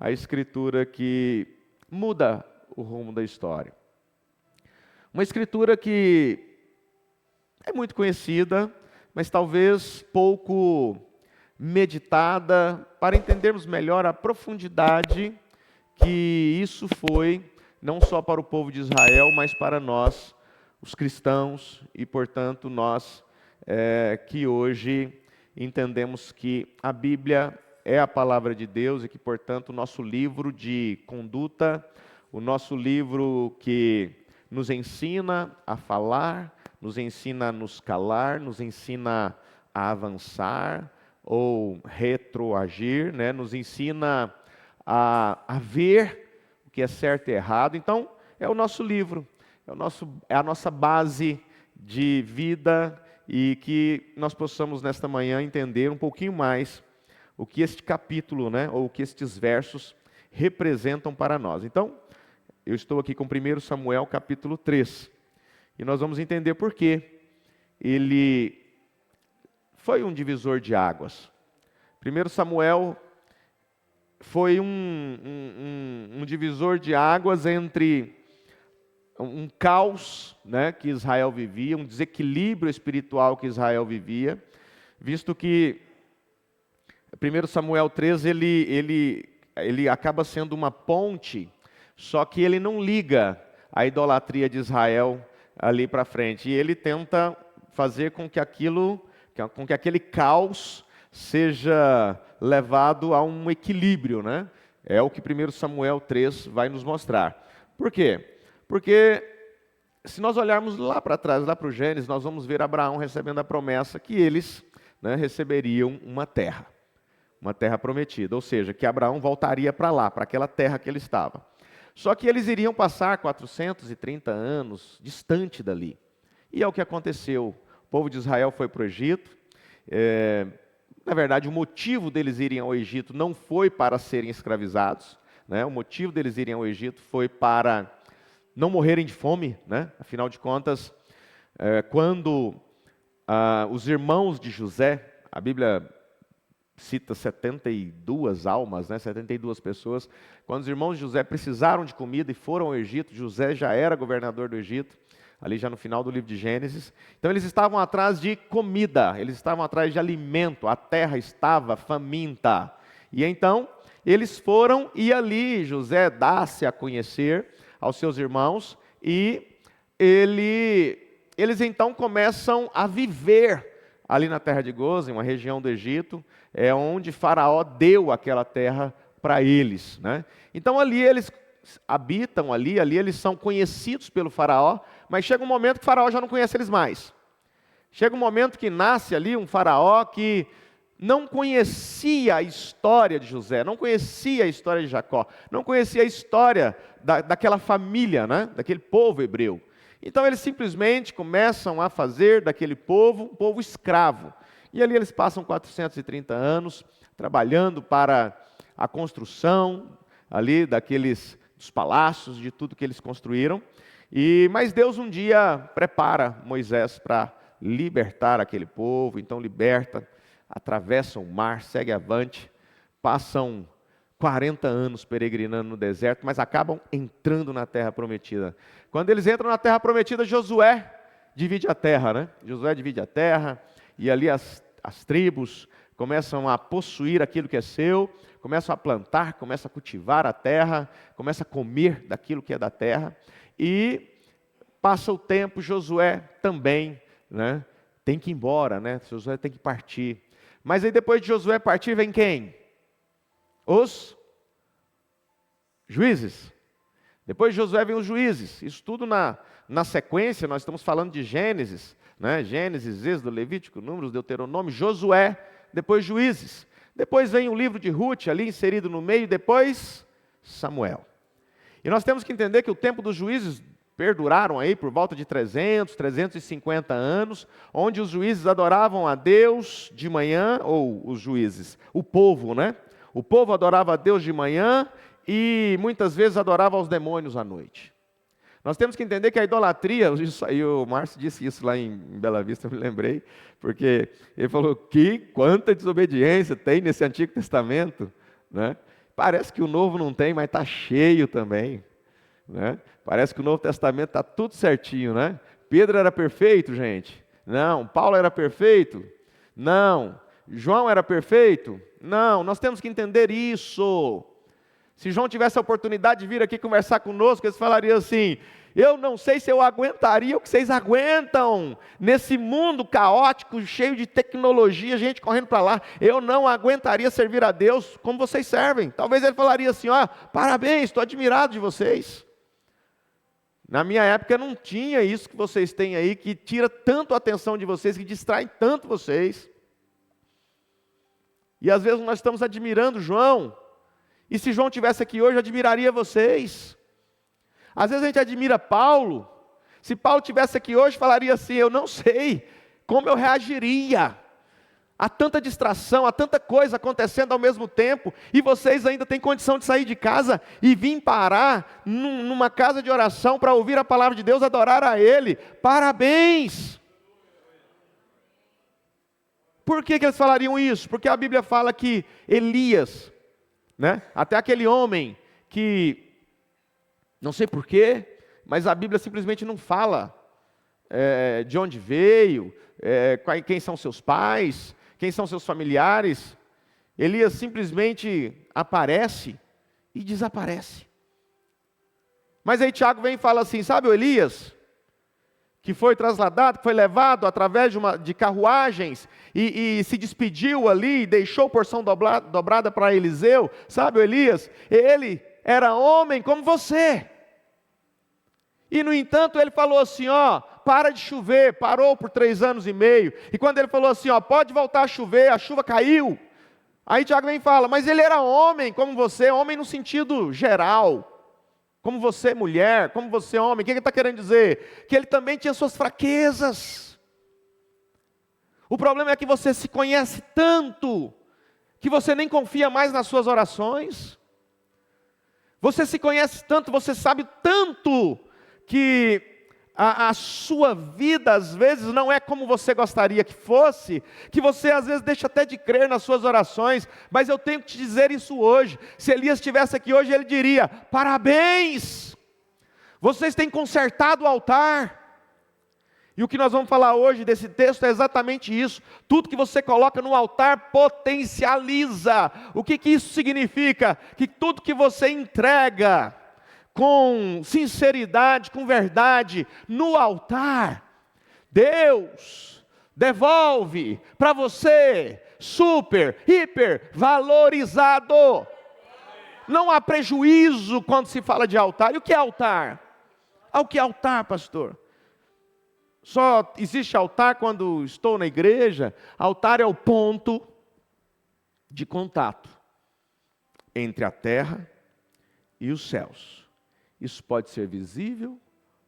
a escritura que muda o rumo da história. Uma escritura que é muito conhecida, mas talvez pouco meditada, para entendermos melhor a profundidade que isso foi, não só para o povo de Israel, mas para nós, os cristãos, e portanto nós que hoje entendemos que a Bíblia é a palavra de Deus e que, portanto, o nosso livro de conduta, o nosso livro que nos ensina a falar, nos ensina a nos calar, nos ensina a avançar ou retroagir, né? Nos ensina a ver o que é certo e errado. Então, é o nosso livro, é a nossa base de vida, e que nós possamos nesta manhã entender um pouquinho mais o que este capítulo, né, ou o que estes versos representam para nós. Então, eu estou aqui com 1 Samuel capítulo 3, e nós vamos entender por que ele foi um divisor de águas. 1 Samuel foi um divisor de águas entre um caos, né, que Israel vivia, um desequilíbrio espiritual que Israel vivia, visto que 1 Samuel 3 ele acaba sendo uma ponte, só que ele não liga a idolatria de Israel ali para frente, e ele tenta fazer com que aquele caos seja levado a um equilíbrio, né? É o que 1 Samuel 3 vai nos mostrar. Por quê? Porque se nós olharmos lá para trás, lá para o Gênesis, nós vamos ver Abraão recebendo a promessa que eles, né, receberiam uma terra prometida, ou seja, que Abraão voltaria para lá, para aquela terra que ele estava. Só que eles iriam passar 430 anos distante dali. E é o que aconteceu. O povo de Israel foi para o Egito. Na verdade, o motivo deles irem ao Egito não foi para serem escravizados, né? O motivo deles irem ao Egito foi para não morrerem de fome, né? Afinal de contas, quando os irmãos de José, a Bíblia cita 72 almas, né? 72 pessoas, quando os irmãos de José precisaram de comida e foram ao Egito, José já era governador do Egito, ali já no final do livro de Gênesis. Então eles estavam atrás de comida, eles estavam atrás de alimento, a terra estava faminta. E então eles foram, e ali José dá-se a conhecer aos seus irmãos, e eles então começam a viver ali na terra de Gozem, uma região do Egito, onde Faraó deu aquela terra para eles, né? Então ali eles habitam, ali eles são conhecidos pelo Faraó, mas chega um momento que o Faraó já não conhece eles mais. Chega um momento que nasce ali um Faraó que não conhecia a história de José, não conhecia a história de Jacó, não conhecia a história daquela família, né? Daquele povo hebreu. Então eles simplesmente começam a fazer daquele povo um povo escravo. E ali eles passam 430 anos trabalhando para a construção ali dos palácios, de tudo que eles construíram. Mas Deus um dia prepara Moisés para libertar aquele povo, então liberta, atravessam o mar, segue avante, passam 40 anos peregrinando no deserto, mas acabam entrando na terra prometida. Quando eles entram na terra prometida, Josué divide a terra, né? Josué divide a terra, e ali as tribos começam a possuir aquilo que é seu, começam a plantar, começam a cultivar a terra, começam a comer daquilo que é da terra, e passa o tempo, Josué também, né, tem que ir embora, né? Josué tem que partir. Mas aí depois de Josué partir, vem quem? Os juízes. Depois de Josué vem os juízes. Isso tudo na sequência, nós estamos falando de Gênesis, né? Gênesis, Êxodo, Levítico, Números, Deuteronômio, Josué, depois juízes. Depois vem o livro de Ruth ali inserido no meio, depois Samuel. E nós temos que entender que o tempo dos juízes perduraram aí por volta de 350 anos, onde os juízes adoravam a Deus de manhã, ou os juízes, o povo, né? O povo adorava a Deus de manhã e muitas vezes adorava aos demônios à noite. Nós temos que entender que a idolatria, e o Márcio disse isso lá em Bela Vista, eu me lembrei, porque ele falou que quanta desobediência tem nesse Antigo Testamento, né? Parece que o Novo não tem, mas está cheio também, né? Parece que o Novo Testamento está tudo certinho, né? Pedro era perfeito, gente? Não. Paulo era perfeito? Não. João era perfeito? Não. Nós temos que entender isso. Se João tivesse a oportunidade de vir aqui conversar conosco, eles falariam assim: eu não sei se eu aguentaria o que vocês aguentam, nesse mundo caótico, cheio de tecnologia, gente correndo para lá, eu não aguentaria servir a Deus como vocês servem. Talvez ele falaria assim: ó, parabéns, estou admirado de vocês. Na minha época não tinha isso que vocês têm aí, que tira tanto a atenção de vocês, que distrai tanto vocês. E às vezes nós estamos admirando João, e se João estivesse aqui hoje, eu admiraria vocês. Às vezes a gente admira Paulo, se Paulo estivesse aqui hoje, falaria assim: eu não sei como eu reagiria. Há tanta distração, há tanta coisa acontecendo ao mesmo tempo, e vocês ainda têm condição de sair de casa e vir parar numa casa de oração para ouvir a palavra de Deus, adorar a Ele. Parabéns! Por que eles falariam isso? Porque a Bíblia fala que Elias, né, até aquele homem que, não sei porquê, mas a Bíblia simplesmente não fala de onde veio, quem são seus pais, quem são seus familiares. Elias simplesmente aparece e desaparece. Mas aí Tiago vem e fala assim: sabe o Elias, que foi trasladado, que foi levado através de carruagens, e se despediu ali, e deixou porção dobrada para Eliseu? Sabe o Elias? Ele era homem como você. E no entanto ele falou assim: ó, para de chover, parou por 3 anos e meio. E quando ele falou assim: ó, pode voltar a chover, a chuva caiu. Aí Tiago vem e fala: mas ele era homem como você, homem no sentido geral. Como você, mulher, como você, homem. O que ele está querendo dizer? Que ele também tinha suas fraquezas. O problema é que você se conhece tanto, que você nem confia mais nas suas orações. Você se conhece tanto, você sabe tanto, que a sua vida às vezes não é como você gostaria que fosse, que você às vezes deixa até de crer nas suas orações. Mas eu tenho que te dizer isso hoje. Se Elias estivesse aqui hoje, ele diria: parabéns, vocês têm consertado o altar. E o que nós vamos falar hoje desse texto é exatamente isso. Tudo que você coloca no altar potencializa. O que isso significa? Que tudo que você entrega com sinceridade, com verdade, no altar, Deus devolve para você super, hiper valorizado. Não há prejuízo quando se fala de altar. E o que é altar? O que é altar, pastor? Só existe altar quando estou na igreja? Altar é o ponto de contato entre a terra e os céus. Isso pode ser visível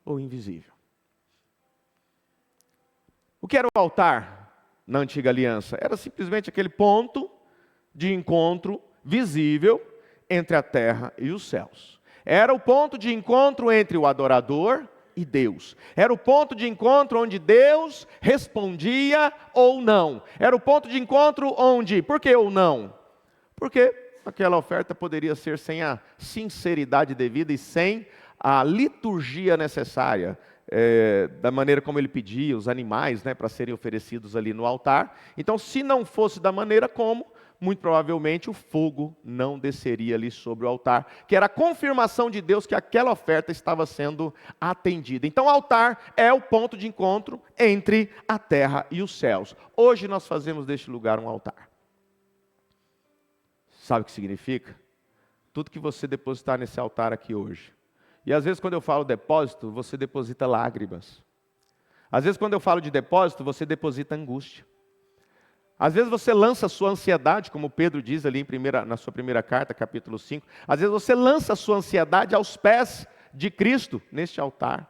ou invisível. O que era o altar na antiga aliança? Era simplesmente aquele ponto de encontro visível entre a terra e os céus. Era o ponto de encontro entre o adorador e Deus. Era o ponto de encontro onde Deus respondia ou não. Era o ponto de encontro onde, por que ou não? Porque aquela oferta poderia ser sem a sinceridade devida e sem a liturgia necessária, da maneira como ele pedia, os animais, né, para serem oferecidos ali no altar. Então, se não fosse da maneira como, muito provavelmente o fogo não desceria ali sobre o altar, que era a confirmação de Deus que aquela oferta estava sendo atendida. Então, o altar é o ponto de encontro entre a terra e os céus. Hoje nós fazemos deste lugar um altar. Sabe o que significa? Tudo que você depositar nesse altar aqui hoje. E às vezes quando eu falo depósito, você deposita lágrimas. Às vezes quando eu falo de depósito, você deposita angústia. Às vezes você lança a sua ansiedade, como Pedro diz ali na sua primeira carta, capítulo 5. Às vezes você lança a sua ansiedade aos pés de Cristo, neste altar.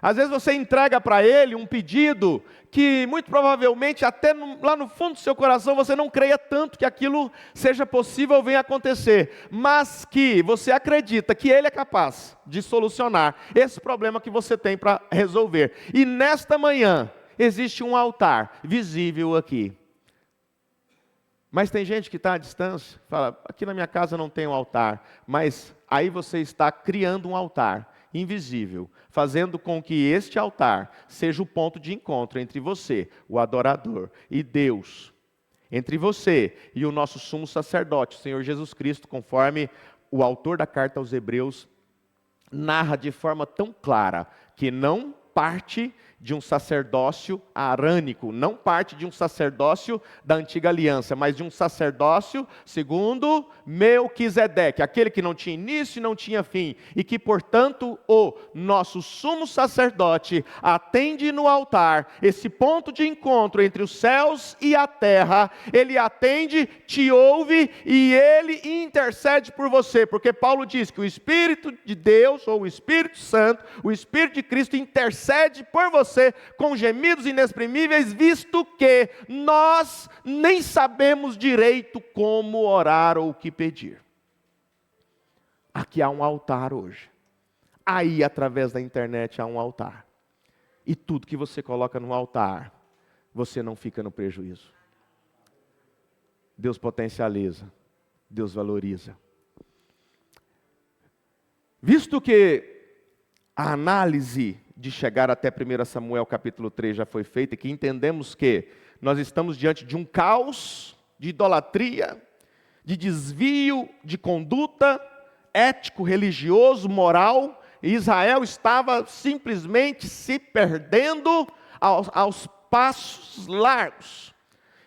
Às vezes você entrega para Ele um pedido que muito provavelmente até lá no fundo do seu coração você não creia tanto que aquilo seja possível ou venha acontecer, mas que você acredita que Ele é capaz de solucionar esse problema que você tem para resolver. E nesta manhã existe um altar visível aqui. Mas tem gente que está à distância, fala, aqui na minha casa não tem um altar, mas aí você está criando um altar invisível, fazendo com que este altar seja o ponto de encontro entre você, o adorador, e Deus. Entre você e o nosso sumo sacerdote, o Senhor Jesus Cristo, conforme o autor da carta aos Hebreus narra de forma tão clara, que não parte de um sacerdócio arânico, não parte de um sacerdócio da antiga aliança, mas de um sacerdócio segundo Melquisedeque, aquele que não tinha início e não tinha fim, e que, portanto, o nosso sumo sacerdote atende no altar, esse ponto de encontro entre os céus e a terra, ele atende, te ouve e ele intercede por você, porque Paulo diz que o Espírito de Deus, ou o Espírito Santo, o Espírito de Cristo intercede por você com gemidos inexprimíveis, visto que nós nem sabemos direito como orar ou o que pedir. Aqui há um altar hoje. Aí, através da internet, há um altar. E tudo que você coloca no altar, você não fica no prejuízo. Deus potencializa, Deus valoriza. Visto que a análise de chegar até 1 Samuel capítulo 3 já foi feita, e que entendemos que nós estamos diante de um caos de idolatria, de desvio de conduta ético, religioso, moral, e Israel estava simplesmente se perdendo aos passos largos.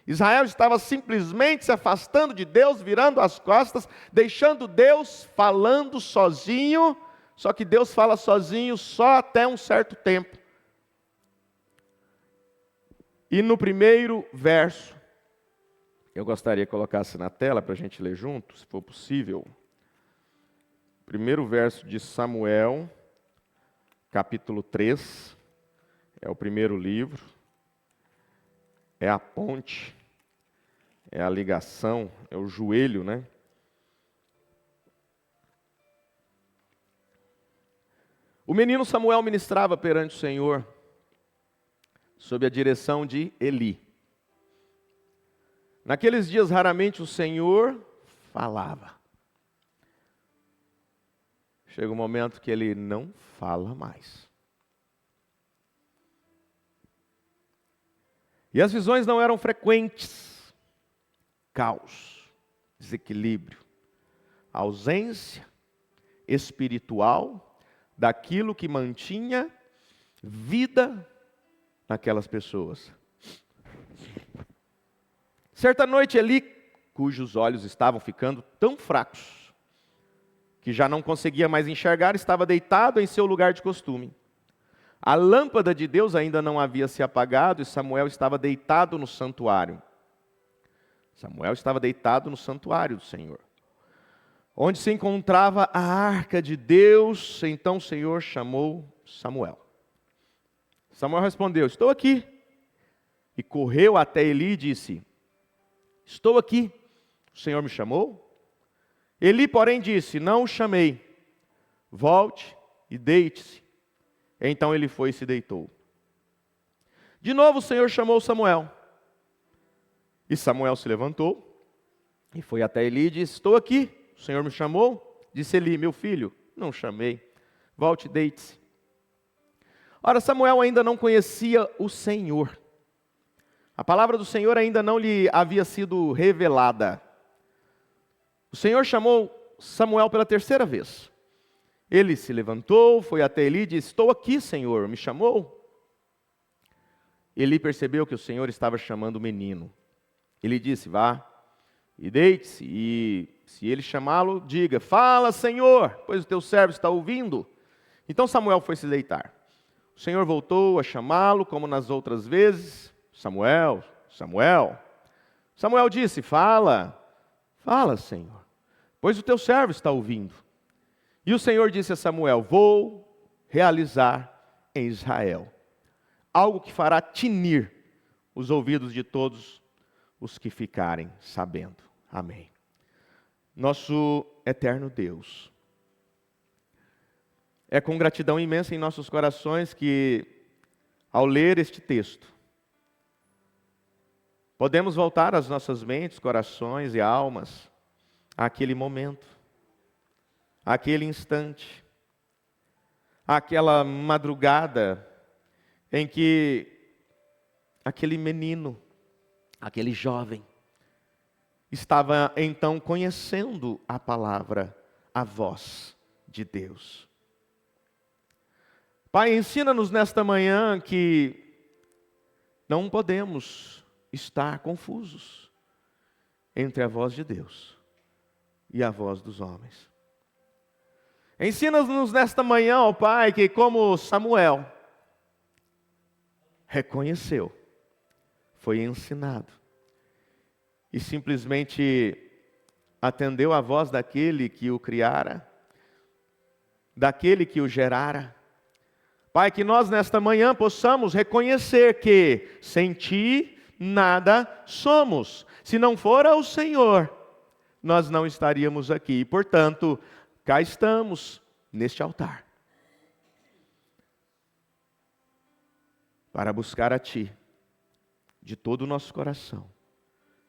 Israel estava simplesmente se afastando de Deus, virando as costas, deixando Deus falando sozinho. Só que Deus fala sozinho só até um certo tempo. E no primeiro verso, eu gostaria que colocasse na tela para a gente ler junto, se for possível. Primeiro verso de Samuel, capítulo 3, é o primeiro livro, é a ponte, é a ligação, é o joelho, né? O menino Samuel ministrava perante o Senhor, sob a direção de Eli. Naqueles dias, raramente o Senhor falava. Chega um momento que ele não fala mais. E as visões não eram frequentes. Caos, desequilíbrio, ausência espiritual daquilo que mantinha vida naquelas pessoas. Certa noite, Eli, cujos olhos estavam ficando tão fracos, que já não conseguia mais enxergar, estava deitado em seu lugar de costume. A lâmpada de Deus ainda não havia se apagado e Samuel estava deitado no santuário. Samuel estava deitado no santuário do Senhor, onde se encontrava a arca de Deus. Então o Senhor chamou Samuel. Samuel respondeu: estou aqui. E correu até Eli e disse: estou aqui, o Senhor me chamou? Eli, porém, disse: não o chamei, volte e deite-se. Então ele foi e se deitou. De novo o Senhor chamou Samuel. E Samuel se levantou e foi até Eli e disse: estou aqui, o Senhor me chamou? Disse Eli: meu filho, não chamei, volte e deite-se. Ora, Samuel ainda não conhecia o Senhor. A palavra do Senhor ainda não lhe havia sido revelada. O Senhor chamou Samuel pela terceira vez. Ele se levantou, foi até Eli e disse: estou aqui, Senhor, me chamou? Eli percebeu que o Senhor estava chamando o menino. Ele disse: vá e deite-se, e se ele chamá-lo, diga: fala, Senhor, pois o teu servo está ouvindo. Então Samuel foi se deitar. O Senhor voltou a chamá-lo, como nas outras vezes: Samuel, Samuel. Samuel disse: fala, fala, Senhor, pois o teu servo está ouvindo. E o Senhor disse a Samuel: vou realizar em Israel algo que fará tinir os ouvidos de todos os que ficarem sabendo. Amém. Nosso eterno Deus, é com gratidão imensa em nossos corações que, ao ler este texto, Podemos voltar as nossas mentes, corações e almas àquele momento, àquele instante, àquela madrugada em que aquele menino, aquele jovem, estava então conhecendo a palavra, a voz de Deus. Pai, ensina-nos nesta manhã que não podemos estar confusos entre a voz de Deus e a voz dos homens. Ensina-nos nesta manhã, ó Pai, que como Samuel reconheceu, foi ensinado e simplesmente atendeu à voz daquele que o criara, daquele que o gerara. Pai, que nós nesta manhã possamos reconhecer que sem Ti nada somos. Se não fora o Senhor, nós não estaríamos aqui. E, portanto, cá estamos neste altar para buscar a Ti de todo o nosso coração,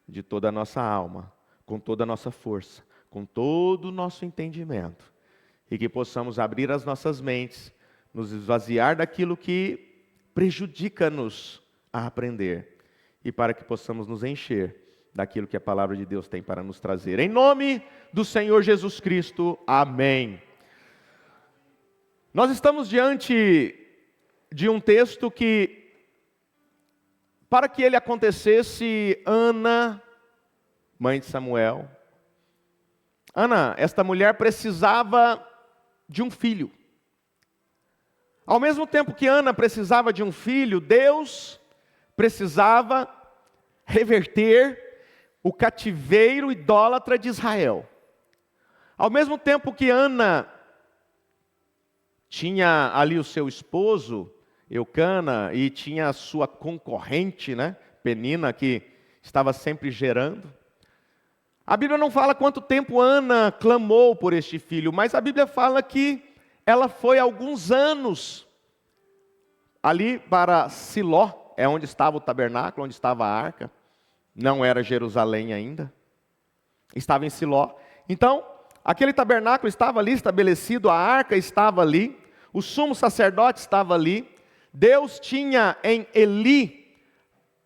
de toda a nossa alma, com toda a nossa força, com todo o nosso entendimento, e que possamos abrir as nossas mentes, nos esvaziar daquilo que prejudica-nos a aprender, e para que possamos nos encher daquilo que a palavra de Deus tem para nos trazer. Em nome do Senhor Jesus Cristo, amém. Nós estamos diante de um texto que, para que ele acontecesse, Ana, mãe de Samuel, Ana, esta mulher precisava de um filho. Ao mesmo tempo que Ana precisava de um filho, Deus precisava reverter o cativeiro idólatra de Israel. Ao mesmo tempo que Ana tinha ali o seu esposo, Eucana, e tinha a sua concorrente, Penina, que estava sempre gerando. A Bíblia não fala quanto tempo Ana clamou por este filho, mas a Bíblia fala que ela foi alguns anos ali para Siló, é onde estava o tabernáculo, onde estava a arca. Não era Jerusalém ainda, estava em Siló. Então, aquele tabernáculo estava ali estabelecido, a arca estava ali, o sumo sacerdote estava ali. Deus tinha em Eli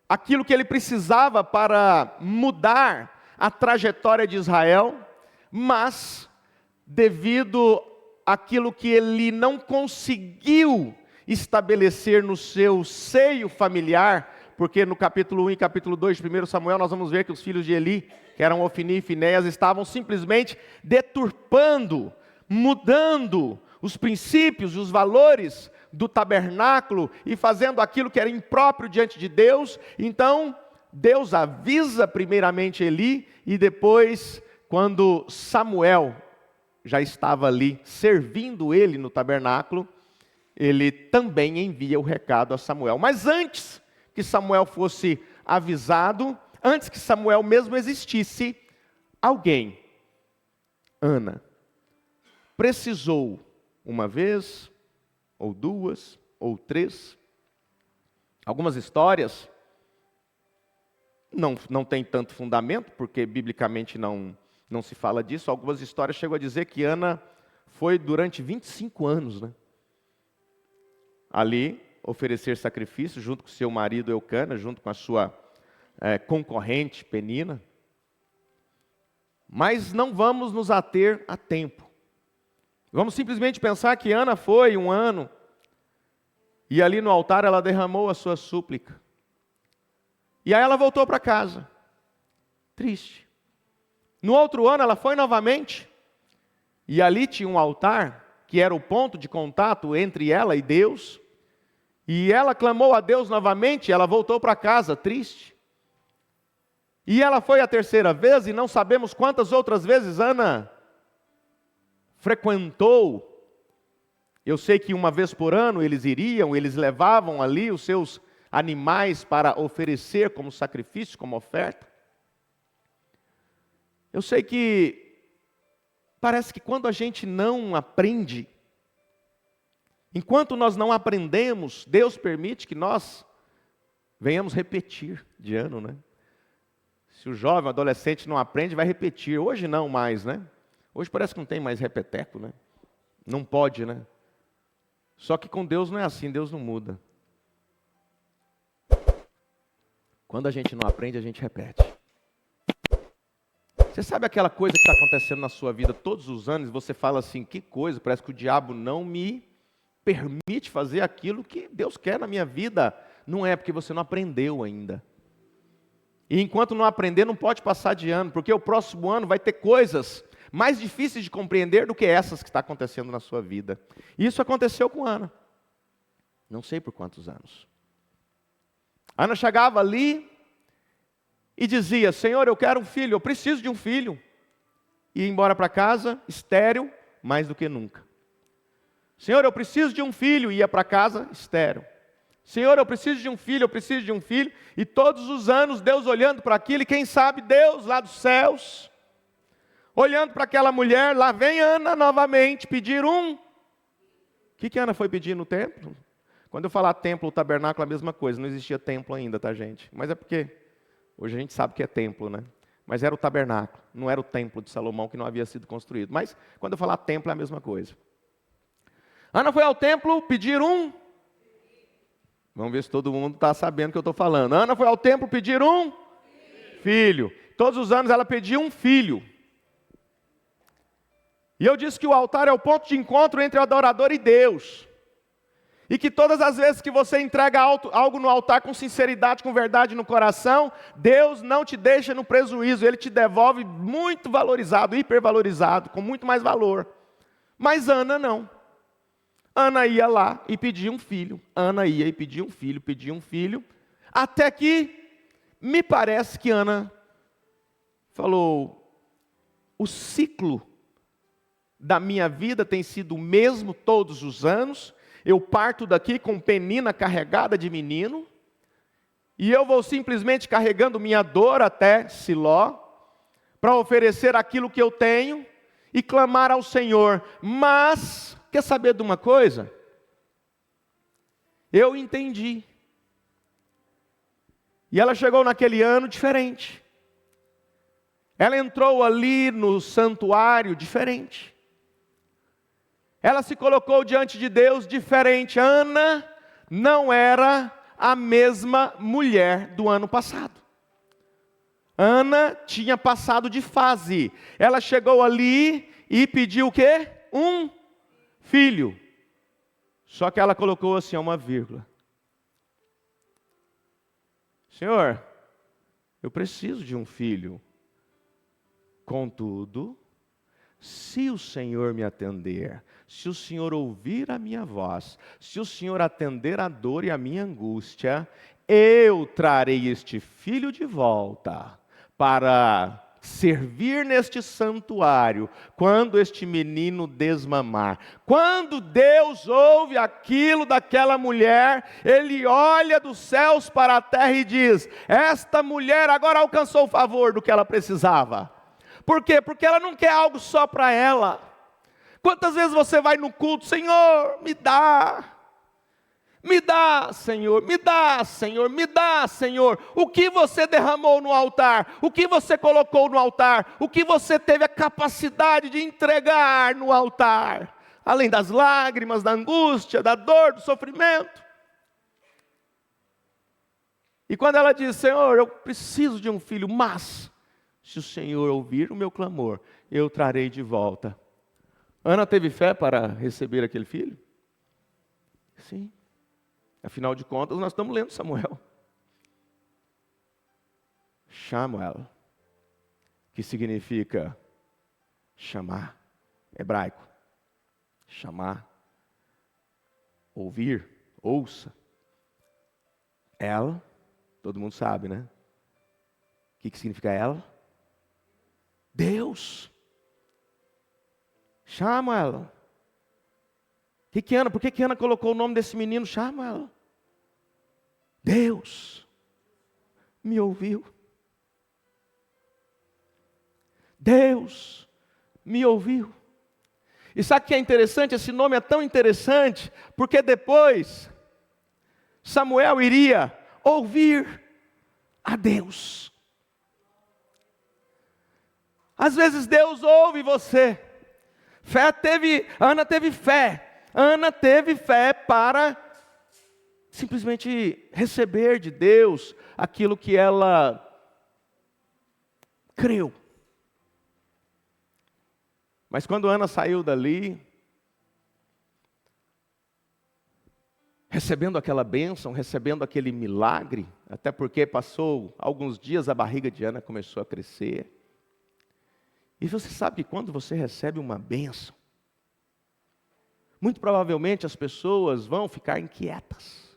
aquilo que ele precisava para mudar a trajetória de Israel, mas devido àquilo que Eli não conseguiu estabelecer no seu seio familiar, porque no capítulo 1 e capítulo 2 de 1 Samuel nós vamos ver que os filhos de Eli, que eram Ofni e Finéias, estavam simplesmente deturpando, mudando os princípios e os valores do tabernáculo e fazendo aquilo que era impróprio diante de Deus. Então, Deus avisa primeiramente Eli e depois, quando Samuel já estava ali servindo ele no tabernáculo, ele também envia o recado a Samuel. Mas antes que Samuel fosse avisado, antes que Samuel mesmo existisse, alguém, Ana, precisou uma vez, ou duas, ou três. Algumas histórias não tem tanto fundamento, porque biblicamente não se fala disso. Algumas histórias chegam a dizer que Ana foi durante 25 anos, ali oferecer sacrifício junto com seu marido Eucana, junto com a sua concorrente Penina. Mas não vamos nos ater a tempo. Vamos simplesmente pensar que Ana foi um ano, e ali no altar ela derramou a sua súplica. E aí ela voltou para casa, triste. No outro ano ela foi novamente, e ali tinha um altar, que era o ponto de contato entre ela e Deus, e ela clamou a Deus novamente, e ela voltou para casa, triste. E ela foi a terceira vez, e não sabemos quantas outras vezes Ana frequentou. Eu sei que uma vez por ano eles levavam ali os seus animais para oferecer como sacrifício, como oferta. Eu sei que parece que quando a gente não aprende, enquanto nós não aprendemos, Deus permite que nós venhamos repetir de ano, Se o jovem, o adolescente não aprende, vai repetir. Hoje não mais, né? Hoje parece que não tem mais repeteco, né? Não pode, né? Só que com Deus não é assim, Deus não muda. Quando a gente não aprende, a gente repete. Você sabe aquela coisa que está acontecendo na sua vida todos os anos, e você fala assim, que coisa, parece que o diabo não me permite fazer aquilo que Deus quer na minha vida. Não é, porque você não aprendeu ainda. E enquanto não aprender, não pode passar de ano, porque o próximo ano vai ter coisas mais difíceis de compreender do que essas que estão acontecendo na sua vida. Isso aconteceu com Ana. Não sei por quantos anos. Ana chegava ali e dizia, Senhor, eu quero um filho, eu preciso de um filho. E ia embora para casa, estéril, mais do que nunca. Senhor, eu preciso de um filho, e ia para casa, estéril. Senhor, eu preciso de um filho, eu preciso de um filho. E todos os anos, Deus olhando para aquilo, e quem sabe Deus lá dos céus, olhando para aquela mulher, lá vem Ana novamente pedir um. O que Ana foi pedir no templo? Quando eu falar templo ou tabernáculo, é a mesma coisa, não existia templo ainda, tá gente? Mas é porque hoje a gente sabe que é templo, né? Mas era o tabernáculo, não era o templo de Salomão que não havia sido construído. Mas quando eu falar templo é a mesma coisa. Ana foi ao templo pedir um. Vamos ver se todo mundo está sabendo o que eu estou falando. Ana foi ao templo pedir um filho. Todos os anos ela pedia um filho. E eu disse que o altar é o ponto de encontro entre o adorador e Deus. E que todas as vezes que você entrega algo no altar com sinceridade, com verdade no coração, Deus não te deixa no prejuízo, Ele te devolve muito valorizado, hipervalorizado, com muito mais valor. Mas Ana não. Ana ia lá e pedia um filho. Ana ia e pedia um filho, até que me parece que Ana falou, o ciclo da minha vida tem sido o mesmo todos os anos. Eu parto daqui com penina carregada de menino, e eu vou simplesmente carregando minha dor até Siló, para oferecer aquilo que eu tenho, e clamar ao Senhor. Mas, quer saber de uma coisa? Eu entendi. E ela chegou naquele ano diferente. Ela entrou ali no santuário diferente. Ela se colocou diante de Deus diferente. Ana não era a mesma mulher do ano passado. Ana tinha passado de fase. Ela chegou ali e pediu o quê? Um filho. Só que ela colocou assim uma vírgula. Senhor, eu preciso de um filho. Contudo, se o Senhor me atender, se o Senhor ouvir a minha voz, se o Senhor atender a dor e a minha angústia, eu trarei este filho de volta para servir neste santuário, quando este menino desmamar. Quando Deus ouve aquilo daquela mulher, Ele olha dos céus para a terra e diz, esta mulher agora alcançou o favor do que ela precisava. Por quê? Porque ela não quer algo só para ela. Quantas vezes você vai no culto, Senhor, me dá, Senhor, me dá, Senhor, me dá, Senhor. O que você derramou no altar, o que você colocou no altar, o que você teve a capacidade de entregar no altar, além das lágrimas, da angústia, da dor, do sofrimento. E quando ela diz, Senhor, eu preciso de um filho, mas se o Senhor ouvir o meu clamor, eu trarei de volta. Ana teve fé para receber aquele filho? Sim. Afinal de contas, nós estamos lendo Samuel. Samuel, que significa chamar, hebraico. Chamar, ouvir, ouça. Ela, todo mundo sabe, né? O que significa ela? Deus. Chama ela. Por que Ana colocou o nome desse menino? Chama ela. Deus me ouviu. Deus me ouviu. E sabe o que é interessante? Esse nome é tão interessante, porque depois Samuel iria ouvir a Deus. Às vezes Deus ouve você. Ana teve fé. Ana teve fé para simplesmente receber de Deus aquilo que ela creu. Mas quando Ana saiu dali, recebendo aquela bênção, recebendo aquele milagre, até porque passou alguns dias, a barriga de Ana começou a crescer. E você sabe que quando você recebe uma bênção, muito provavelmente as pessoas vão ficar inquietas.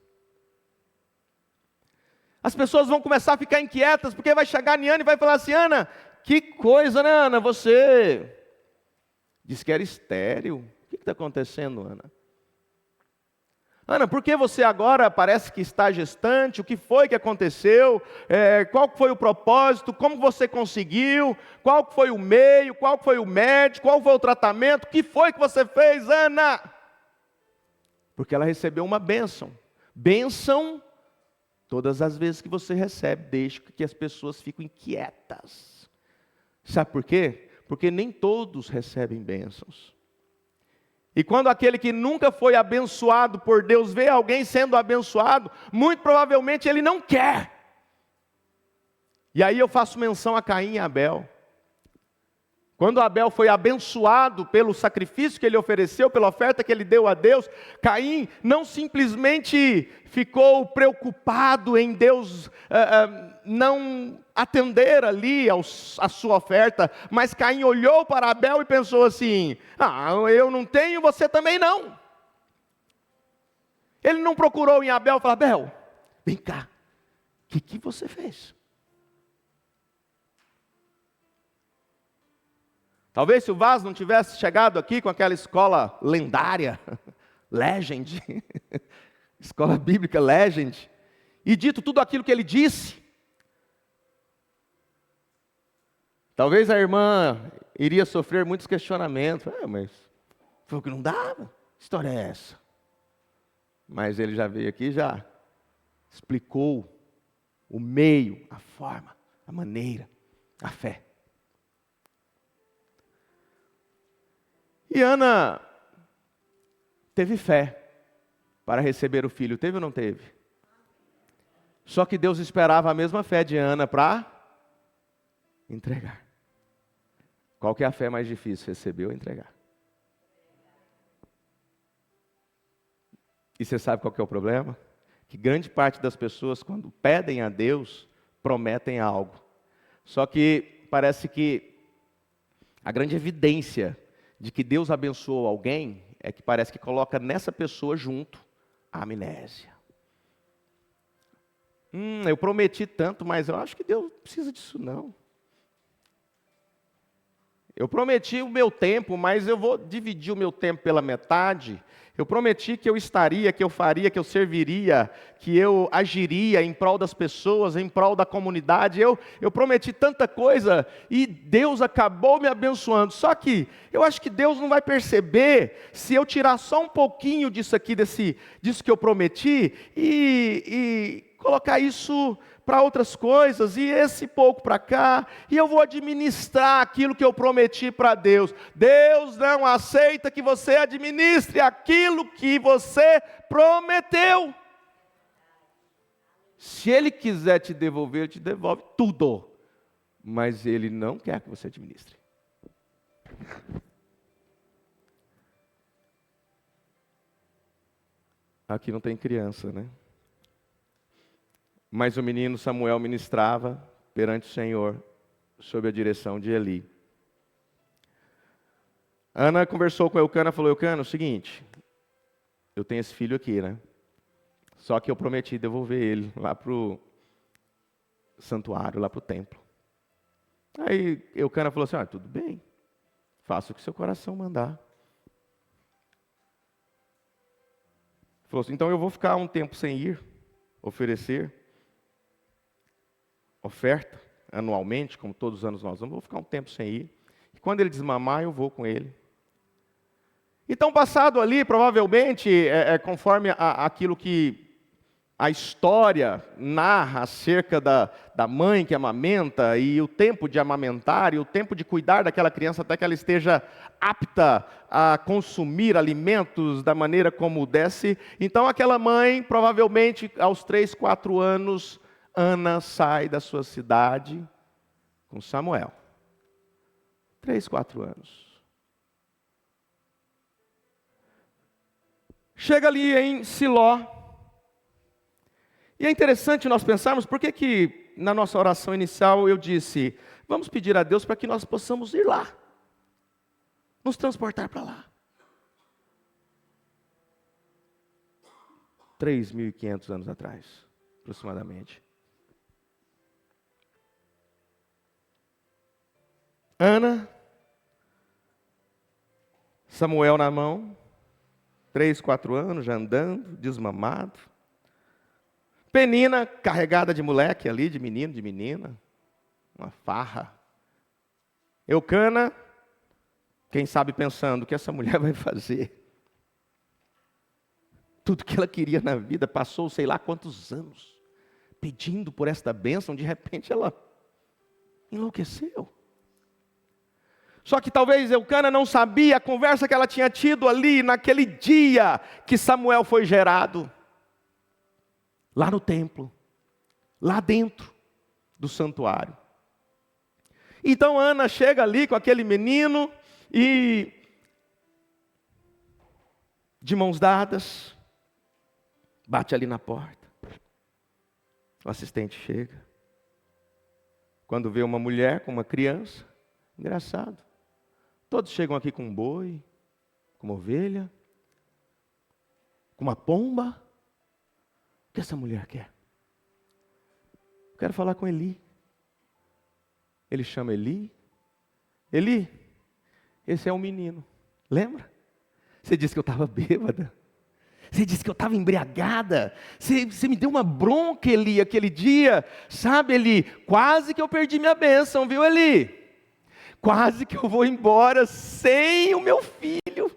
As pessoas vão começar a ficar inquietas, porque vai chegar em Ana e vai falar assim: Ana, que coisa, né, Ana? Você disse que era estéril. O que está acontecendo, Ana? Ana, por que você agora parece que está gestante? O que foi que aconteceu? Qual foi o propósito? Como você conseguiu? Qual foi o meio? Qual foi o médico? Qual foi o tratamento? O que foi que você fez, Ana? Porque ela recebeu uma bênção. Bênção, todas as vezes que você recebe, deixa que as pessoas fiquem inquietas. Sabe por quê? Porque nem todos recebem bênçãos. E quando aquele que nunca foi abençoado por Deus vê alguém sendo abençoado, muito provavelmente ele não quer. E aí eu faço menção a Caim e Abel. Quando Abel foi abençoado pelo sacrifício que ele ofereceu, pela oferta que ele deu a Deus, Caim não simplesmente ficou preocupado em Deus não atender ali a sua oferta, mas Caim olhou para Abel e pensou assim: eu não tenho, você também não. Ele não procurou em Abel e falou: Abel, vem cá, o que você fez? Talvez se o Vaz não tivesse chegado aqui com aquela escola lendária, Legend, escola bíblica Legend, e dito tudo aquilo que ele disse, talvez a irmã iria sofrer muitos questionamentos. Mas foi o que não dava? Que história é essa? Mas ele já veio aqui e já explicou o meio, a forma, a maneira, a fé. E Ana teve fé para receber o filho. Teve ou não teve? Só que Deus esperava a mesma fé de Ana para entregar. Qual que é a fé mais difícil? Receber ou entregar? E você sabe qual que é o problema? Que grande parte das pessoas, quando pedem a Deus, prometem algo. Só que parece que a grande evidência de que Deus abençoou alguém, é que parece que coloca nessa pessoa junto a amnésia. Eu prometi tanto, mas eu acho que Deus não precisa disso não. Eu prometi o meu tempo, mas eu vou dividir o meu tempo pela metade. Eu prometi que eu estaria, que eu faria, que eu serviria, que eu agiria em prol das pessoas, em prol da comunidade. Eu prometi tanta coisa e Deus acabou me abençoando. Só que eu acho que Deus não vai perceber se eu tirar só um pouquinho disso aqui, disso que eu prometi e colocar isso para outras coisas, e esse pouco para cá, e eu vou administrar aquilo que eu prometi para Deus. Deus não aceita que você administre aquilo que você prometeu. Se Ele quiser te devolver, Ele te devolve tudo, mas Ele não quer que você administre. Aqui não tem criança, né? Mas o menino Samuel ministrava perante o Senhor, sob a direção de Eli. Ana conversou com Eucana e falou: Eucana, é o seguinte, eu tenho esse filho aqui, né? Só que eu prometi devolver ele lá para o santuário, lá para o templo. Aí Eucana falou assim: tudo bem, faça o que seu coração mandar. Falou assim: então eu vou ficar um tempo sem ir, oferecer oferta anualmente, como todos os anos nós vamos, vou ficar um tempo sem ir. E quando ele desmamar, eu vou com ele. Então, passado ali, provavelmente, conforme aquilo que a história narra acerca da mãe que amamenta e o tempo de amamentar e o tempo de cuidar daquela criança até que ela esteja apta a consumir alimentos da maneira como desse. Então aquela mãe, provavelmente aos 3, 4 anos, Ana sai da sua cidade com Samuel. 3, 4 anos. Chega ali em Siló. E é interessante nós pensarmos, por que na nossa oração inicial eu disse, vamos pedir a Deus para que nós possamos ir lá, nos transportar para lá. 3.500 anos atrás, aproximadamente. Ana, Samuel na mão, 3, 4 anos, já andando, desmamado. Penina, carregada de moleque ali, de menino, de menina. Uma farra. Eucana, quem sabe pensando, o que essa mulher vai fazer? Tudo que ela queria na vida, passou sei lá quantos anos, pedindo por esta bênção, de repente ela enlouqueceu. Só que talvez Eucana não sabia a conversa que ela tinha tido ali, naquele dia que Samuel foi gerado. Lá no templo, lá dentro do santuário. Então Ana chega ali com aquele menino e, de mãos dadas, bate ali na porta. O assistente chega. Quando vê uma mulher com uma criança, engraçado. Todos chegam aqui com um boi, com uma ovelha, com uma pomba. O que essa mulher quer? Quero falar com Eli. Ele chama Eli. Eli, esse é um menino. Lembra? Você disse que eu estava bêbada. Você disse que eu estava embriagada. Você me deu uma bronca, Eli, aquele dia. Sabe, Eli, quase que eu perdi minha bênção, viu, Eli? Quase que eu vou embora sem o meu filho.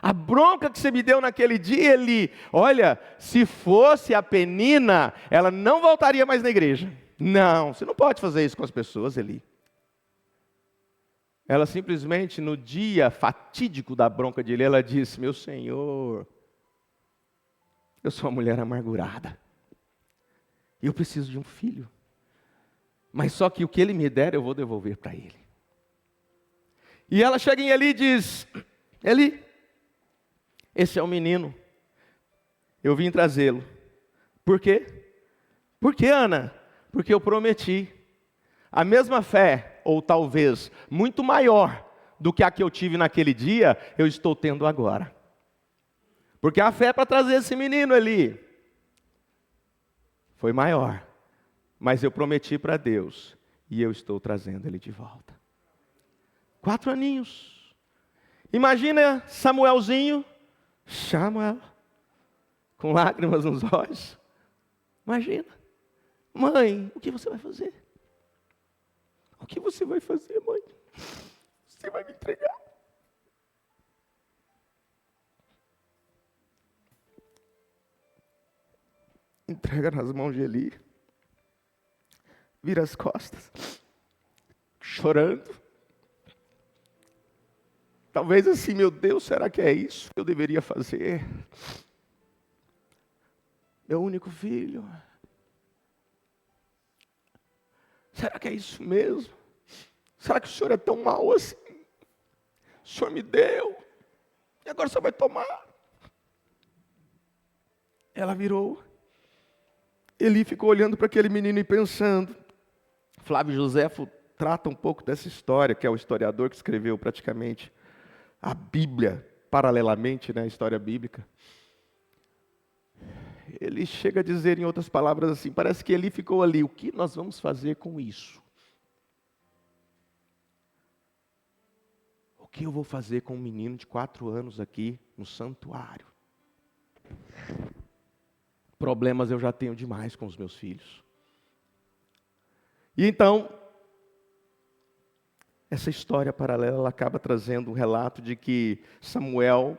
A bronca que você me deu naquele dia, Eli, olha, se fosse a Penina, ela não voltaria mais na igreja. Não, você não pode fazer isso com as pessoas, Eli. Ela simplesmente, no dia fatídico da bronca de Eli, ela disse, meu Senhor, eu sou uma mulher amargurada. E eu preciso de um filho. Mas só que o que ele me der, eu vou devolver para ele. E ela chega em Eli e diz, Eli, esse é o menino, eu vim trazê-lo. Por quê? Por quê, Ana? Porque eu prometi. A mesma fé, ou talvez muito maior do que a que eu tive naquele dia, eu estou tendo agora. Porque a fé para trazer esse menino ali foi maior. Mas eu prometi para Deus e eu estou trazendo ele de volta. 4 aninhos. Imagina Samuelzinho, Samuel, com lágrimas nos olhos. Imagina. Mãe, o que você vai fazer? O que você vai fazer, mãe? Você vai me entregar? Entrega nas mãos de Eli. Vira as costas. Chorando. Talvez assim, meu Deus, será que é isso que eu deveria fazer? Meu único filho. Será que é isso mesmo? Será que o Senhor é tão mau assim? O Senhor me deu, e agora o Senhor vai tomar? Ela virou. Eli ficou olhando para aquele menino e pensando. Flávio Joséfo trata um pouco dessa história, que é o historiador que escreveu praticamente a Bíblia, paralelamente, né, a história bíblica. Ele chega a dizer, em outras palavras, assim, parece que Eli ficou ali, o que nós vamos fazer com isso? O que eu vou fazer com um menino de 4 anos aqui no santuário? Problemas eu já tenho demais com os meus filhos. E então, essa história paralela ela acaba trazendo um relato de que Samuel,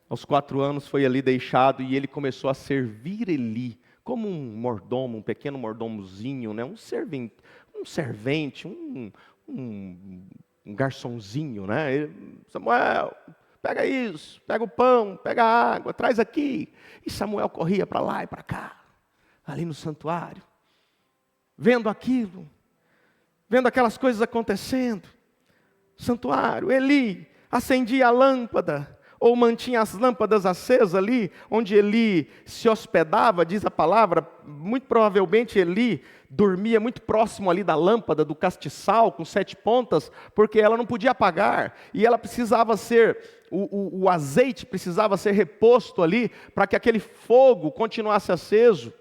aos 4 anos, foi ali deixado e ele começou a servir Eli como um mordomo, um pequeno mordomozinho, né? um servente, um garçonzinho, né? Samuel, pega isso, pega o pão, pega a água, traz aqui. E Samuel corria para lá e para cá, ali no santuário, vendo aquilo, vendo aquelas coisas acontecendo. Santuário, Eli acendia a lâmpada, ou mantinha as lâmpadas acesas ali, onde Eli se hospedava, diz a palavra. Muito provavelmente Eli dormia muito próximo ali da lâmpada, do castiçal, com 7 pontas, porque ela não podia apagar, e ela precisava ser, o azeite precisava ser reposto ali, para que aquele fogo continuasse aceso.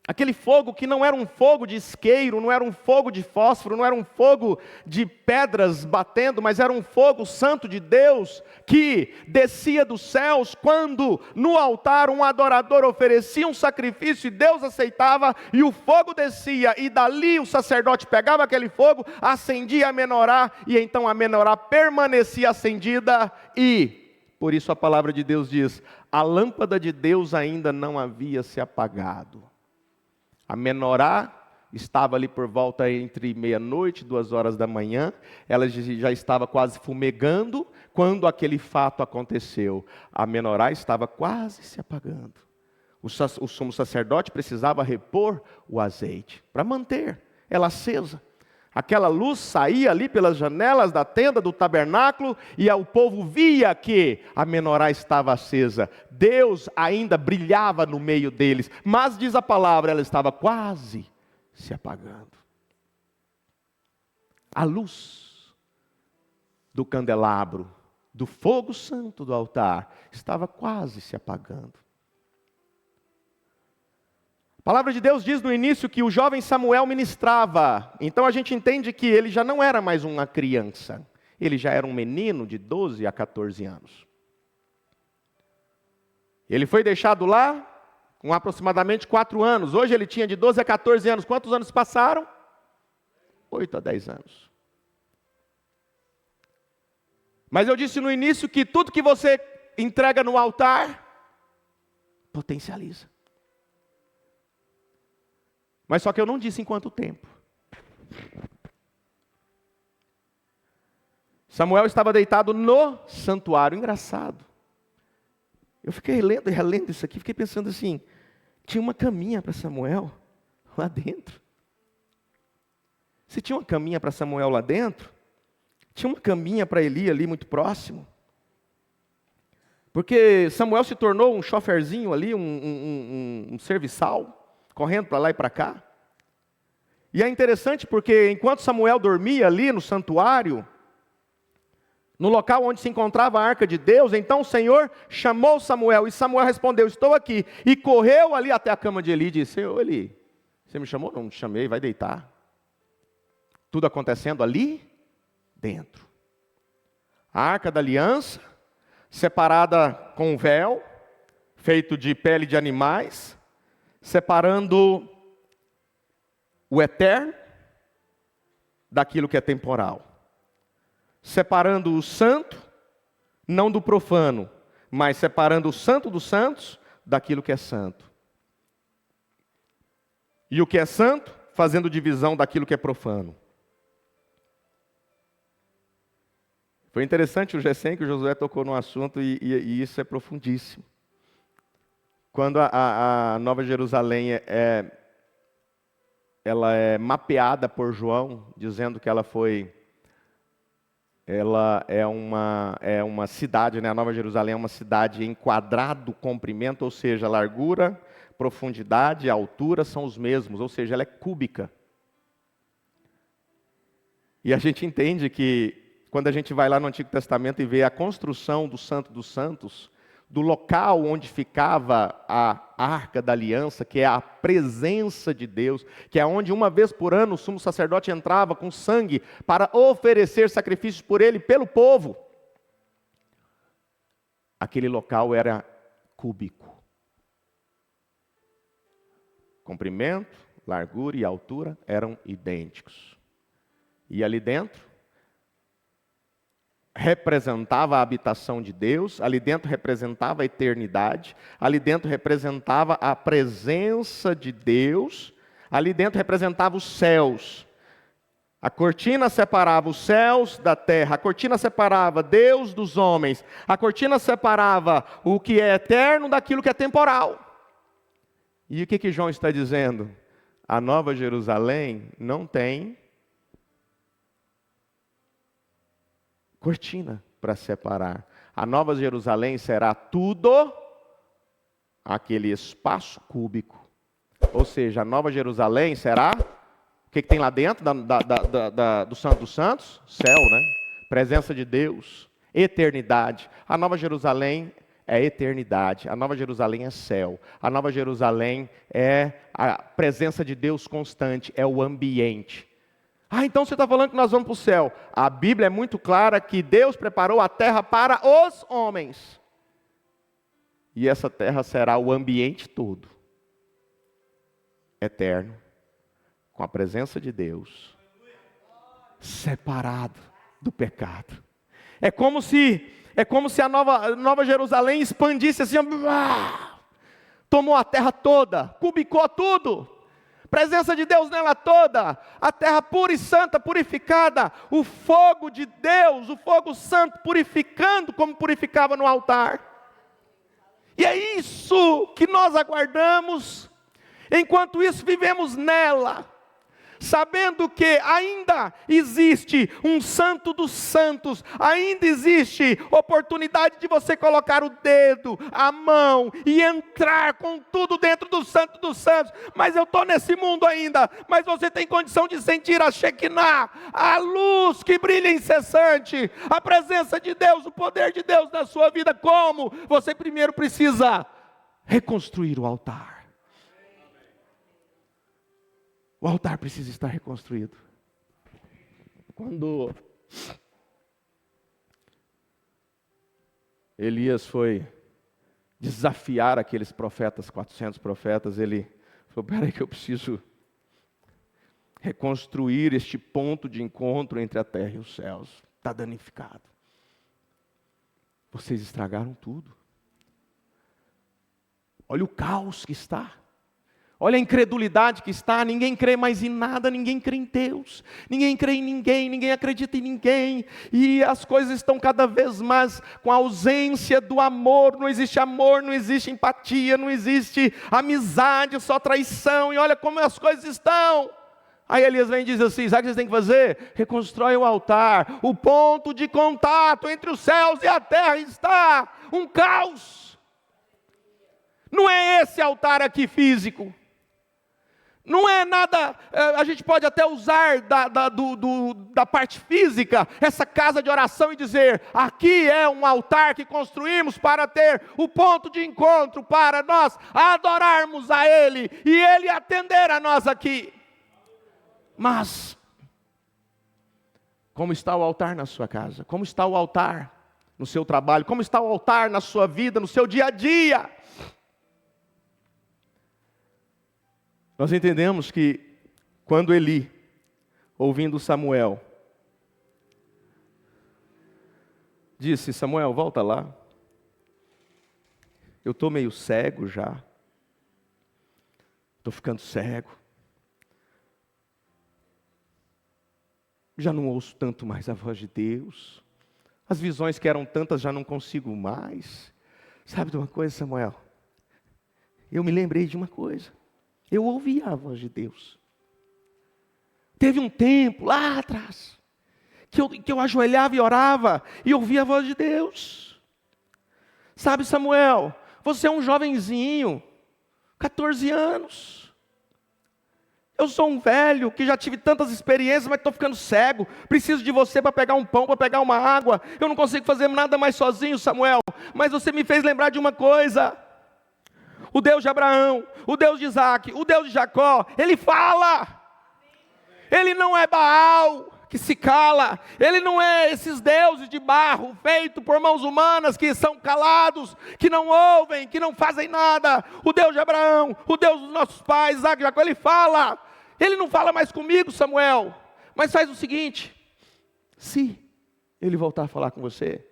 Aquele fogo que não era um fogo de isqueiro, não era um fogo de fósforo, não era um fogo de pedras batendo, mas era um fogo santo de Deus, que descia dos céus, quando no altar um adorador oferecia um sacrifício e Deus aceitava, e o fogo descia, e dali o sacerdote pegava aquele fogo, acendia a menorá, e então a menorá permanecia acendida, e, por isso a palavra de Deus diz, a lâmpada de Deus ainda não havia se apagado. A menorá estava ali por volta entre meia-noite e 2 horas da manhã. Ela já estava quase fumegando quando aquele fato aconteceu. A menorá estava quase se apagando. O sumo sacerdote precisava repor o azeite para manter ela acesa. Aquela luz saía ali pelas janelas da tenda do tabernáculo e o povo via que a menorá estava acesa. Deus ainda brilhava no meio deles, mas diz a palavra, ela estava quase se apagando. A luz do candelabro, do fogo santo do altar, estava quase se apagando. A palavra de Deus diz no início que o jovem Samuel ministrava. Então a gente entende que ele já não era mais uma criança. Ele já era um menino de 12 a 14 anos. Ele foi deixado lá com aproximadamente 4 anos. Hoje ele tinha de 12 a 14 anos. Quantos anos passaram? 8 a 10 anos. Mas eu disse no início que tudo que você entrega no altar, potencializa. Mas só que eu não disse em quanto tempo. Samuel estava deitado no santuário. Engraçado. Eu fiquei lendo e relendo isso aqui, fiquei pensando assim, tinha uma caminha para Samuel lá dentro. Se tinha uma caminha para Samuel lá dentro, tinha uma caminha para Eli ali muito próximo. Porque Samuel se tornou um choferzinho ali, um serviçal, correndo para lá e para cá. E é interessante porque enquanto Samuel dormia ali no santuário, no local onde se encontrava a arca de Deus, então o Senhor chamou Samuel, e Samuel respondeu, estou aqui. E correu ali até a cama de Eli e disse, Senhor, Eli, você me chamou? Não te chamei, vai deitar. Tudo acontecendo ali dentro. A arca da aliança, separada com um véu, feito de pele de animais, separando o eterno daquilo que é temporal. Separando o santo, não do profano, mas separando o santo dos santos daquilo que é santo. E o que é santo, fazendo divisão daquilo que é profano. Foi interessante o G100 que o Josué tocou no assunto e isso é profundíssimo. Quando a Nova Jerusalém ela é mapeada por João, dizendo que ela é uma cidade, né? A Nova Jerusalém é uma cidade em quadrado comprimento, ou seja, largura, profundidade e altura são os mesmos, ou seja, ela é cúbica. E a gente entende que quando a gente vai lá no Antigo Testamento e vê a construção do Santo dos Santos, do local onde ficava a Arca da Aliança, que é a presença de Deus, que é onde uma vez por ano o sumo sacerdote entrava com sangue para oferecer sacrifícios por ele, pelo povo. Aquele local era cúbico. Comprimento, largura e altura eram idênticos. E ali dentro, representava a habitação de Deus, ali dentro representava a eternidade, ali dentro representava a presença de Deus, ali dentro representava os céus. A cortina separava os céus da terra, a cortina separava Deus dos homens, a cortina separava o que é eterno daquilo que é temporal. E o que João está dizendo? A Nova Jerusalém não tem cortina para separar. A Nova Jerusalém será tudo aquele espaço cúbico. Ou seja, a Nova Jerusalém será... O que tem lá dentro do Santo dos Santos? Céu, né? Presença de Deus, eternidade. A Nova Jerusalém é eternidade. A Nova Jerusalém é céu. A Nova Jerusalém é a presença de Deus constante, é o ambiente. Então você está falando que nós vamos para o céu. A Bíblia é muito clara que Deus preparou a terra para os homens. E essa terra será o ambiente todo, eterno, com a presença de Deus, separado do pecado. É como se a Nova Jerusalém expandisse assim, tomou a terra toda, cubicou tudo. Presença de Deus nela toda, a terra pura e santa, purificada, o fogo de Deus, o fogo santo purificando como purificava no altar. E é isso que nós aguardamos, enquanto isso vivemos nela, sabendo que ainda existe um santo dos santos, ainda existe oportunidade de você colocar o dedo, a mão e entrar com tudo dentro do santo dos santos. Mas eu estou nesse mundo ainda, mas você tem condição de sentir a Shekinah, a luz que brilha incessante, a presença de Deus, o poder de Deus na sua vida. Como? Você primeiro precisa reconstruir o altar. O altar precisa estar reconstruído. Quando Elias foi desafiar aqueles profetas, 400 profetas, ele falou: peraí que eu preciso reconstruir este ponto de encontro entre a terra e os céus. Está danificado. Vocês estragaram tudo. Olha o caos que está. Olha a incredulidade que está, ninguém crê mais em nada, ninguém crê em Deus, ninguém crê em ninguém, ninguém acredita em ninguém, e as coisas estão cada vez mais com a ausência do amor, não existe empatia, não existe amizade, só traição, e olha como as coisas estão. Aí Elias vem e diz assim: sabe o que vocês têm que fazer? Reconstrói o altar, o ponto de contato entre os céus e a terra está um caos. Não é esse altar aqui físico. Não é nada, a gente pode até usar da parte física, essa casa de oração e dizer: aqui é um altar que construímos para ter o ponto de encontro, para nós adorarmos a Ele, e Ele atender a nós aqui. Mas, como está o altar na sua casa? Como está o altar no seu trabalho? Como está o altar na sua vida, no seu dia a dia? Nós entendemos que quando Eli, ouvindo Samuel, disse: Samuel, volta lá, eu estou meio cego já, estou ficando cego, já não ouço tanto mais a voz de Deus, as visões que eram tantas já não consigo mais. Sabe de uma coisa, Samuel? Eu me lembrei de uma coisa. Eu ouvia a voz de Deus. Teve um tempo lá atrás que eu ajoelhava e orava e ouvia a voz de Deus. Sabe, Samuel, você é um jovenzinho, 14 anos. Eu sou um velho que já tive tantas experiências, mas estou ficando cego. Preciso de você para pegar um pão, para pegar uma água. Eu não consigo fazer nada mais sozinho, Samuel. Mas você me fez lembrar de uma coisa. O Deus de Abraão, o Deus de Isaac, o Deus de Jacó, Ele fala. Ele não é Baal, que se cala. Ele não é esses deuses de barro, feito por mãos humanas, que são calados, que não ouvem, que não fazem nada. O Deus de Abraão, o Deus dos nossos pais, Isaac e Jacó, Ele fala. Ele não fala mais comigo, Samuel, mas faz o seguinte: se Ele voltar a falar com você?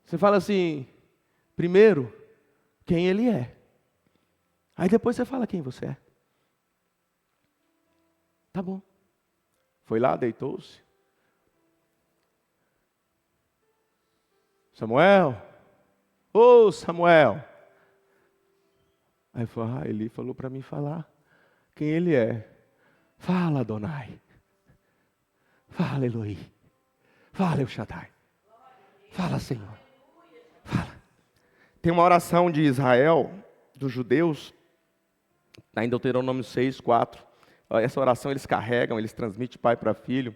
Você fala assim, primeiro, quem Ele é. Aí depois você fala quem você é. Tá bom. Foi lá, deitou-se. Samuel, ô Samuel. Aí ele falou para mim falar quem Ele é. Fala, Adonai. Fala, Eloí. Fala, El Shaddai. Fala, Senhor. Fala. Tem uma oração de Israel, dos judeus, está em Deuteronômio 6, 4. Essa oração eles carregam, eles transmitem de pai para filho.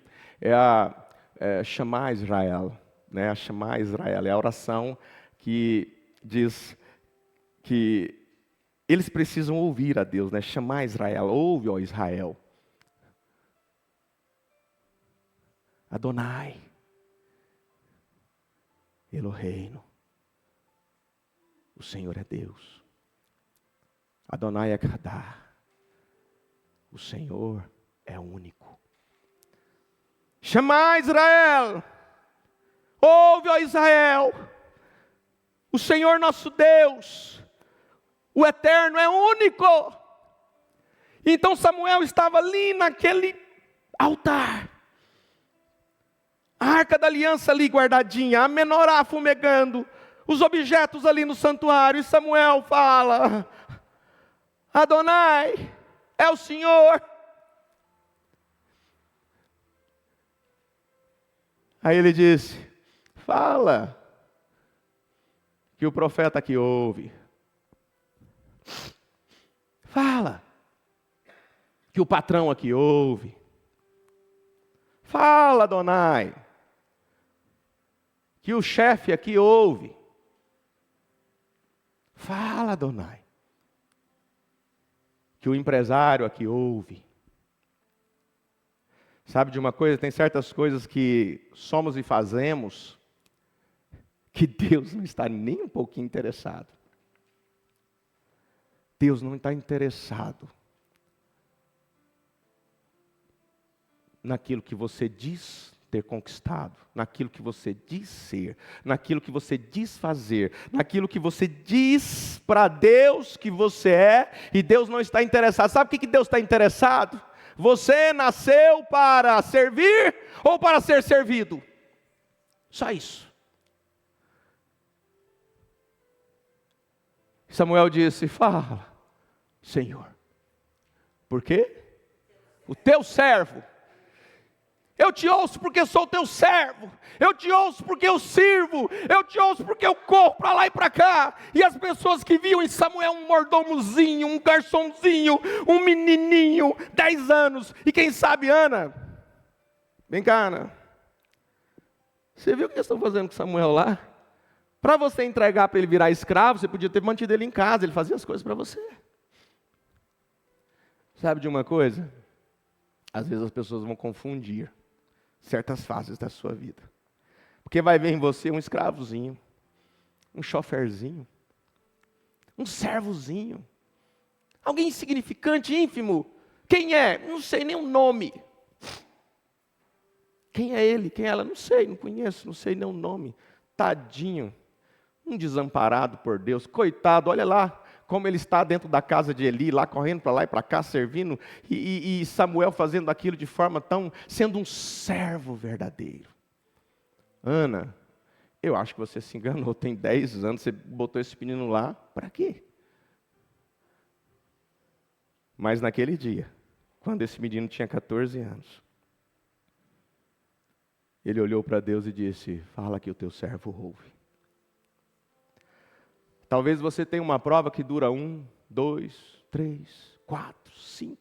Chamar Israel. Né? A chamar Israel. É a oração que diz que eles precisam ouvir a Deus. Né? Chamar Israel. Ouve, ó Israel. Adonai. Eloheinu. O Senhor é Deus. Adonai é Kadá. O Senhor é único. Chamai Israel. Ouve, ó Israel. O Senhor nosso Deus, o Eterno é único. Então Samuel estava ali naquele altar. A arca da aliança ali guardadinha, a menorá fumegando, os objetos ali no santuário. E Samuel fala, Adonai, é o Senhor. Aí ele disse, fala, que o profeta aqui ouve. Fala, que o patrão aqui ouve. Fala, Adonai, que o chefe aqui ouve. Fala, Adonai, que o empresário aqui ouve. Sabe de uma coisa? Tem certas coisas que somos e fazemos que Deus não está nem um pouquinho interessado. Deus não está interessado naquilo que você diz ter conquistado, naquilo que você diz ser, naquilo que você diz fazer, naquilo que você diz para Deus que você é, e Deus não está interessado. Sabe o que Deus está interessado? Você nasceu para servir ou para ser servido? Só isso. Samuel disse, fala, Senhor. Por quê? O teu servo. Eu te ouço porque sou teu servo. Eu te ouço porque eu sirvo. Eu te ouço porque eu corro para lá e para cá. E as pessoas que viam em Samuel um mordomozinho, um garçomzinho, um menininho, 10 anos. E quem sabe Ana? Vem cá, Ana. Você viu o que eles estão fazendo com Samuel lá? Para você entregar para ele virar escravo, você podia ter mantido ele em casa. Ele fazia as coisas para você. Sabe de uma coisa? Às vezes as pessoas vão confundir certas fases da sua vida. Porque vai ver em você um escravozinho, um choferzinho, um servozinho, alguém insignificante, ínfimo. Quem é? Não sei nem o nome. Quem é ele? Quem é ela? Não sei, não conheço, não sei nem o nome. Tadinho, um desamparado por Deus, coitado, olha lá como ele está dentro da casa de Eli, lá correndo para lá e para cá, servindo, e Samuel fazendo aquilo de forma tão, sendo um servo verdadeiro. Ana, eu acho que você se enganou, tem 10 anos, você botou esse menino lá, para quê? Mas naquele dia, quando esse menino tinha 14 anos, ele olhou para Deus e disse, fala que o teu servo ouve. Talvez você tenha uma prova que dura 1, 2, 3, 4, 5,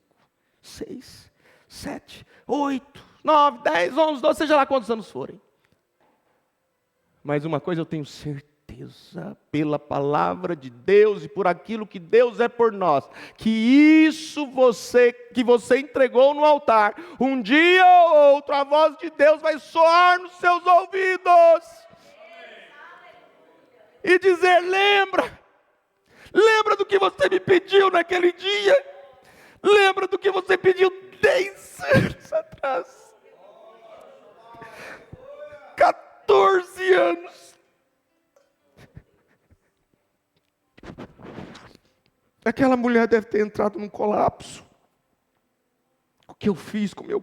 6, 7, 8, 9, 10, 11, 12, seja lá quantos anos forem. Mas uma coisa eu tenho certeza, pela palavra de Deus e por aquilo que Deus é por nós, que isso que você entregou no altar, um dia ou outro, a voz de Deus vai soar nos seus ouvidos. E dizer, lembra do que você me pediu naquele dia, lembra do que você pediu 10 anos atrás, 14 anos. Aquela mulher deve ter entrado num colapso. O que eu fiz com meu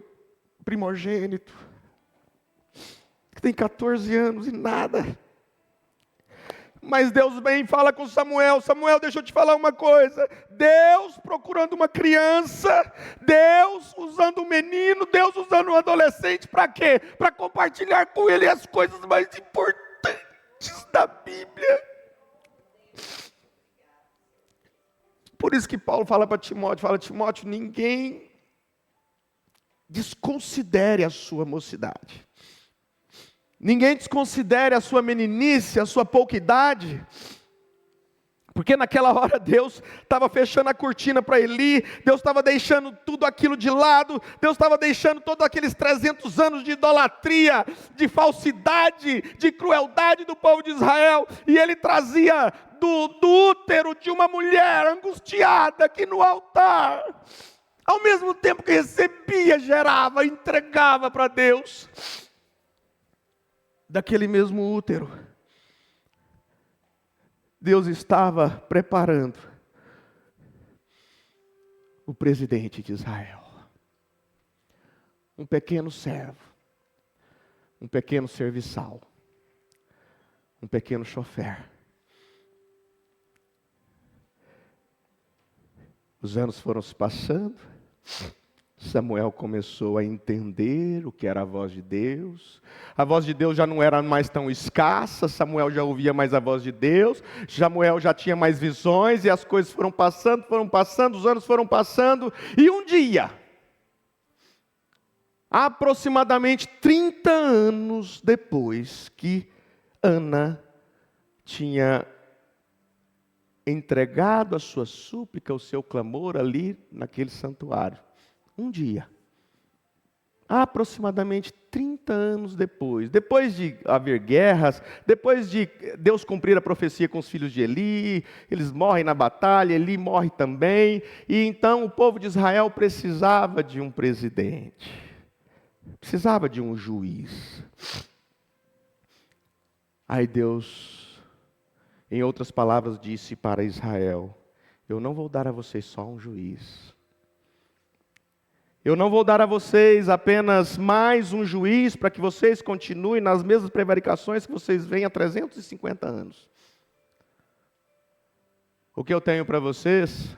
primogênito, que tem 14 anos e nada. Mas Deus vem e fala com Samuel: Samuel, deixa eu te falar uma coisa. Deus procurando uma criança, Deus usando um menino, Deus usando um adolescente, para quê? Para compartilhar com ele as coisas mais importantes da Bíblia. Por isso que Paulo fala para Timóteo, Timóteo, ninguém desconsidere a sua mocidade. Ninguém desconsidere a sua meninice, a sua pouca idade. Porque naquela hora Deus estava fechando a cortina para Eli, Deus estava deixando tudo aquilo de lado, Deus estava deixando todos aqueles 300 anos de idolatria, de falsidade, de crueldade do povo de Israel, e Ele trazia do útero de uma mulher angustiada aqui no altar, ao mesmo tempo que recebia, gerava, entregava para Deus, daquele mesmo útero, Deus estava preparando o presidente de Israel. Um pequeno servo, um pequeno serviçal, um pequeno chofer. Os anos foram se passando, Samuel começou a entender o que era a voz de Deus. A voz de Deus já não era mais tão escassa, Samuel já ouvia mais a voz de Deus, Samuel já tinha mais visões, e as coisas foram passando, os anos foram passando, e um dia, aproximadamente 30 anos depois que Ana tinha entregado a sua súplica, o seu clamor ali naquele santuário, um dia, aproximadamente 30 anos depois de haver guerras, depois de Deus cumprir a profecia com os filhos de Eli, eles morrem na batalha, Eli morre também, e então o povo de Israel precisava de um presidente, precisava de um juiz. Aí Deus, em outras palavras, disse para Israel: eu não vou dar a vocês só um juiz, eu não vou dar a vocês apenas mais um juiz para que vocês continuem nas mesmas prevaricações que vocês vêm há 350 anos. O que eu tenho para vocês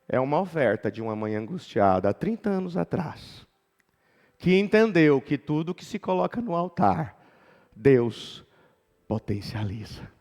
é uma oferta de uma mãe angustiada há 30 anos atrás, que entendeu que tudo que se coloca no altar, Deus potencializa.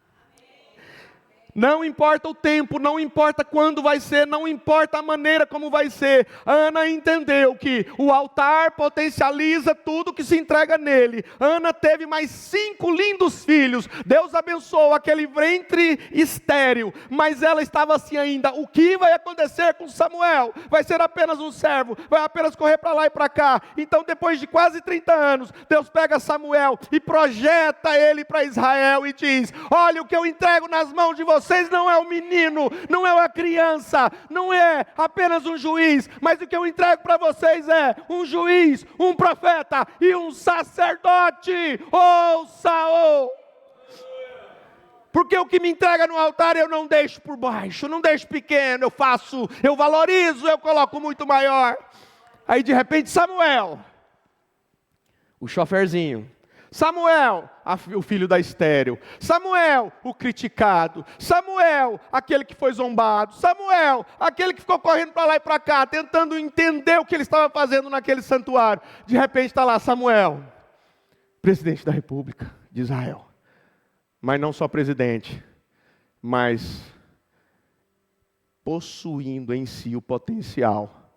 Não importa o tempo, não importa quando vai ser, não importa a maneira como vai ser. Ana entendeu que o altar potencializa tudo que se entrega nele. Ana teve mais 5 lindos filhos. Deus abençoou aquele ventre estéril, mas ela estava assim ainda. O que vai acontecer com Samuel? Vai ser apenas um servo, vai apenas correr para lá e para cá. Então, depois de quase 30 anos, Deus pega Samuel e projeta ele para Israel e diz: olha, o que eu entrego nas mãos de vocês não é um menino, não é uma criança, não é apenas um juiz, mas o que eu entrego para vocês é um juiz, um profeta e um sacerdote. Ouça-o! Porque o que me entrega no altar eu não deixo por baixo, não deixo pequeno, eu valorizo, eu coloco muito maior. Aí de repente Samuel, o choferzinho, Samuel, o filho da estéril, Samuel, o criticado, Samuel, aquele que foi zombado, Samuel, aquele que ficou correndo para lá e para cá, tentando entender o que ele estava fazendo naquele santuário. De repente está lá Samuel, presidente da República de Israel. Mas não só presidente, mas possuindo em si o potencial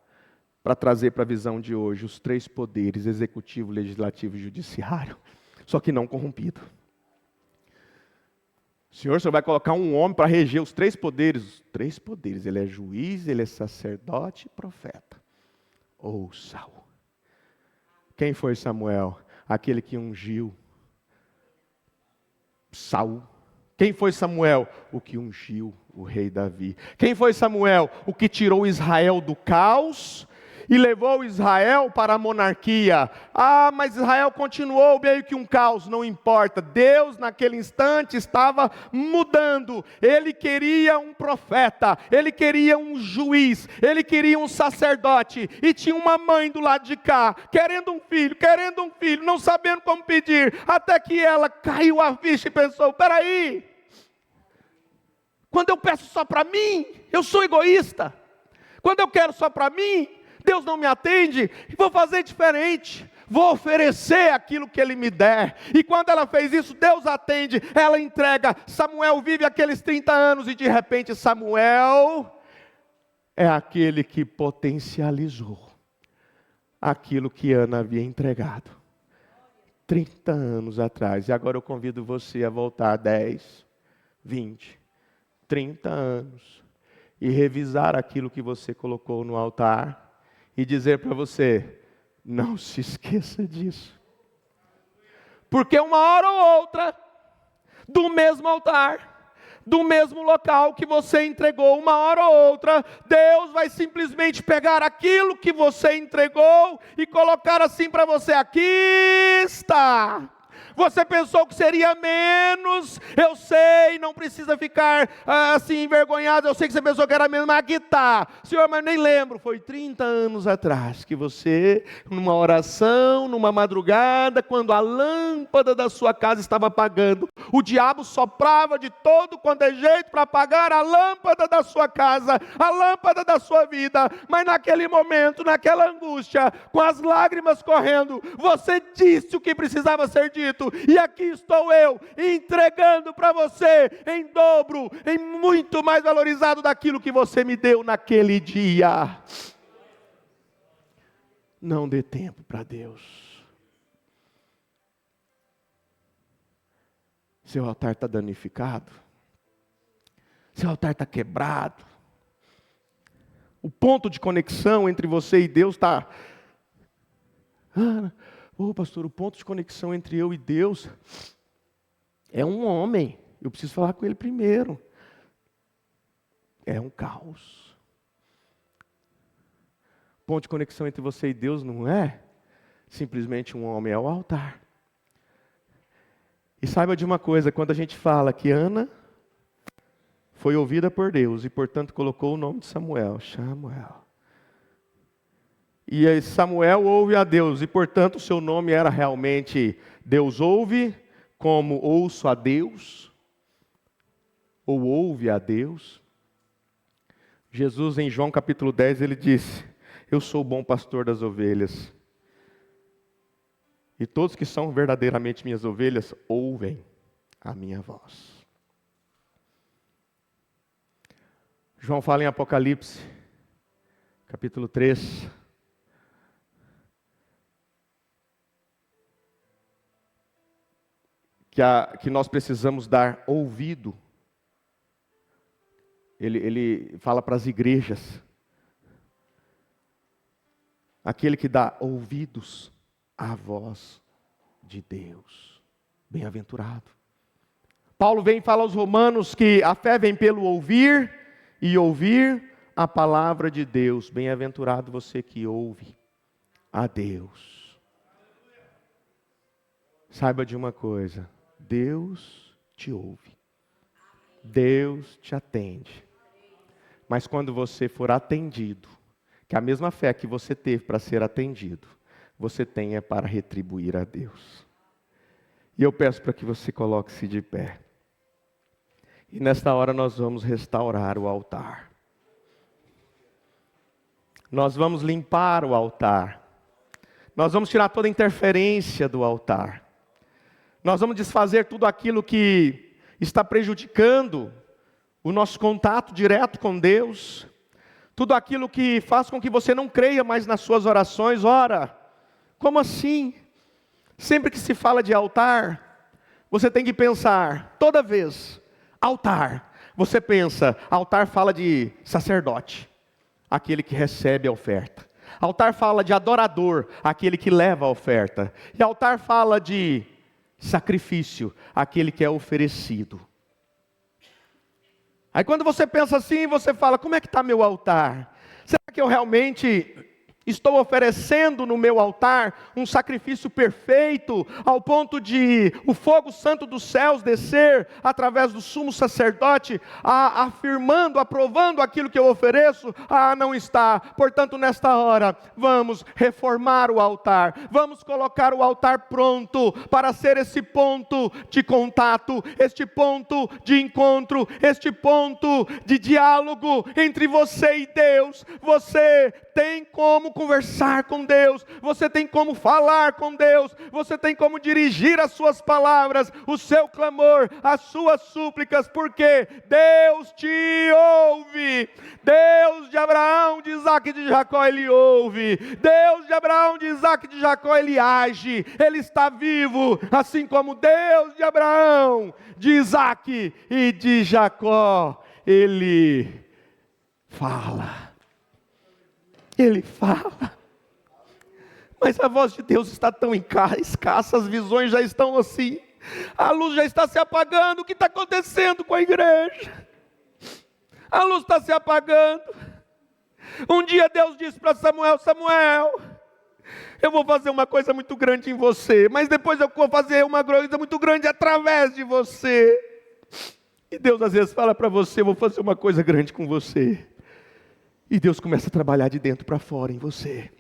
para trazer para a visão de hoje os 3 poderes, executivo, legislativo e judiciário, só que não corrompido. Senhor vai colocar um homem para reger os 3 poderes. Os 3 poderes, ele é juiz, ele é sacerdote e profeta. Ouça-o. Quem foi Samuel? Aquele que ungiu Saul. Quem foi Samuel? O que ungiu o rei Davi. Quem foi Samuel? O que tirou Israel do caos e levou Israel para a monarquia. Ah, mas Israel continuou meio que um caos, não importa. Deus naquele instante estava mudando. Ele queria um profeta, ele queria um juiz, ele queria um sacerdote. E tinha uma mãe do lado de cá, querendo um filho, não sabendo como pedir. Até que ela caiu a ficha e pensou, peraí, quando eu peço só para mim, eu sou egoísta. Quando eu quero só para mim, Deus não me atende, vou fazer diferente, vou oferecer aquilo que Ele me der. E quando ela fez isso, Deus atende, ela entrega. Samuel vive aqueles 30 anos e de repente Samuel é aquele que potencializou aquilo que Ana havia entregado 30 anos atrás. E agora eu convido você a voltar 10, 20, 30 anos e revisar aquilo que você colocou no altar e dizer para você, não se esqueça disso. Porque uma hora ou outra, do mesmo altar, do mesmo local que você entregou, uma hora ou outra, Deus vai simplesmente pegar aquilo que você entregou e colocar assim para você, aqui está. Você pensou que seria menos, eu sei, não precisa ficar assim envergonhado, eu sei que você pensou que era menos, mas aqui está. Senhor, mas nem lembro, foi 30 anos atrás que você, numa oração, numa madrugada, quando a lâmpada da sua casa estava apagando, o diabo soprava de todo quanto é jeito para apagar a lâmpada da sua casa, a lâmpada da sua vida, mas naquele momento, naquela angústia, com as lágrimas correndo, você disse o que precisava ser dito, e aqui estou eu, entregando para você em dobro, em muito mais valorizado daquilo que você me deu naquele dia. Não dê tempo para Deus. Seu altar está danificado, seu altar está quebrado, o ponto de conexão entre você e Deus está... pastor, o ponto de conexão entre eu e Deus é um homem. Eu preciso falar com ele primeiro. É um caos. O ponto de conexão entre você e Deus não é simplesmente um homem, é o altar. E saiba de uma coisa, quando a gente fala que Ana foi ouvida por Deus e portanto colocou o nome de Samuel. E aí Samuel ouve a Deus, e portanto o seu nome era realmente Deus ouve, como ouço a Deus, ou ouve a Deus. Jesus em João capítulo 10, ele disse, eu sou o bom pastor das ovelhas, e todos que são verdadeiramente minhas ovelhas, ouvem a minha voz. João fala em Apocalipse, capítulo 3, que nós precisamos dar ouvido. Ele fala para as igrejas. Aquele que dá ouvidos à voz de Deus. Bem-aventurado. Paulo vem e fala aos romanos que a fé vem pelo ouvir, e ouvir a palavra de Deus. Bem-aventurado você que ouve a Deus. Saiba de uma coisa. Deus te ouve, Deus te atende, mas quando você for atendido, que a mesma fé que você teve para ser atendido, você tenha para retribuir a Deus. E eu peço para que você coloque-se de pé, e nesta hora nós vamos restaurar o altar, nós vamos limpar o altar, nós vamos tirar toda a interferência do altar, nós vamos desfazer tudo aquilo que está prejudicando o nosso contato direto com Deus, tudo aquilo que faz com que você não creia mais nas suas orações. Ora, como assim? Sempre que se fala de altar, você tem que pensar, toda vez, altar, você pensa, altar fala de sacerdote, aquele que recebe a oferta. Altar fala de adorador, aquele que leva a oferta. E altar fala de sacrifício, aquele que é oferecido. Aí quando você pensa assim, você fala, como é que está meu altar? Será que eu realmente Estou oferecendo no meu altar um sacrifício perfeito, ao ponto de o fogo santo dos céus descer através do sumo sacerdote, afirmando, aprovando aquilo que eu ofereço? Não está. Portanto, nesta hora, vamos reformar o altar, vamos colocar o altar pronto para ser esse ponto de contato, este ponto de encontro, este ponto de diálogo entre você e Deus. Você tem como conversar com Deus, você tem como falar com Deus, você tem como dirigir as suas palavras, o seu clamor, as suas súplicas, porque Deus te ouve. Deus de Abraão, de Isaac e de Jacó, Ele ouve. Deus de Abraão, de Isaac e de Jacó, Ele age, Ele está vivo, assim como Deus de Abraão, de Isaac e de Jacó, Ele fala. Ele fala, mas a voz de Deus está tão escassa, as visões já estão assim, a luz já está se apagando. O que está acontecendo com a igreja? A luz está se apagando. Um dia Deus disse para Samuel: Samuel, eu vou fazer uma coisa muito grande em você, mas depois eu vou fazer uma coisa muito grande através de você. E Deus às vezes fala para você: eu vou fazer uma coisa grande com você. E Deus começa a trabalhar de dentro para fora em você.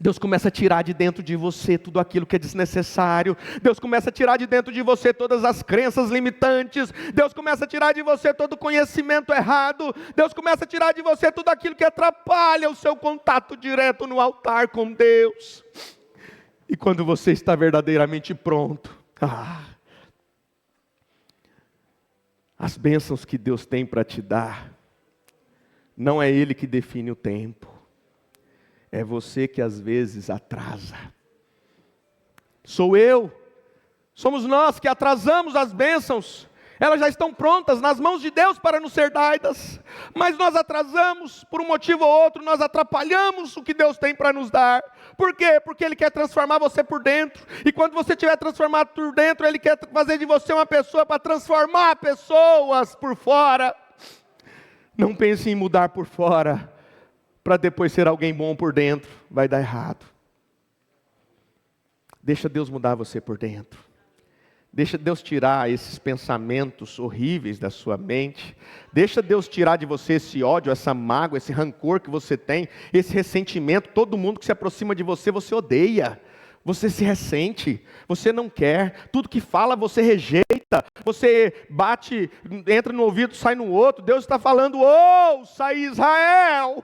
Deus começa a tirar de dentro de você tudo aquilo que é desnecessário. Deus começa a tirar de dentro de você todas as crenças limitantes. Deus começa a tirar de você todo o conhecimento errado. Deus começa a tirar de você tudo aquilo que atrapalha o seu contato direto no altar com Deus. E quando você está verdadeiramente pronto, as bênçãos que Deus tem para te dar, não é Ele que define o tempo, é você que às vezes atrasa. Sou eu, somos nós que atrasamos as bênçãos. Elas já estão prontas nas mãos de Deus para nos ser dadas, mas nós atrasamos por um motivo ou outro, nós atrapalhamos o que Deus tem para nos dar. Por quê? Porque Ele quer transformar você por dentro, e quando você estiver transformado por dentro, Ele quer fazer de você uma pessoa para transformar pessoas por fora. Não pense em mudar por fora, para depois ser alguém bom por dentro, vai dar errado. Deixa Deus mudar você por dentro. Deixa Deus tirar esses pensamentos horríveis da sua mente. Deixa Deus tirar de você esse ódio, essa mágoa, esse rancor que você tem, esse ressentimento. Todo mundo que se aproxima de você, você odeia. Você se ressente, você não quer, tudo que fala você rejeita, você bate, entra no ouvido, sai no outro. Deus está falando: ouça Israel.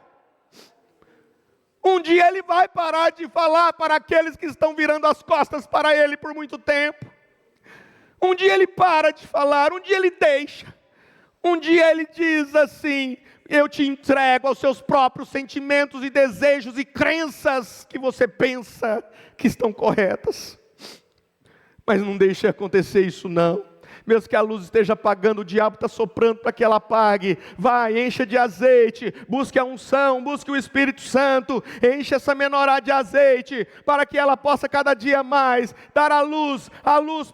Um dia Ele vai parar de falar para aqueles que estão virando as costas para Ele por muito tempo. Um dia Ele para de falar, um dia Ele deixa. Um dia Ele diz assim: eu te entrego aos seus próprios sentimentos e desejos e crenças que você pensa que estão corretas. Mas não deixe acontecer isso não. Mesmo que a luz esteja apagando, o diabo está soprando para que ela apague. Vai, encha de azeite, busque a unção, busque o Espírito Santo, enche essa menorá de azeite, para que ela possa cada dia mais dar a luz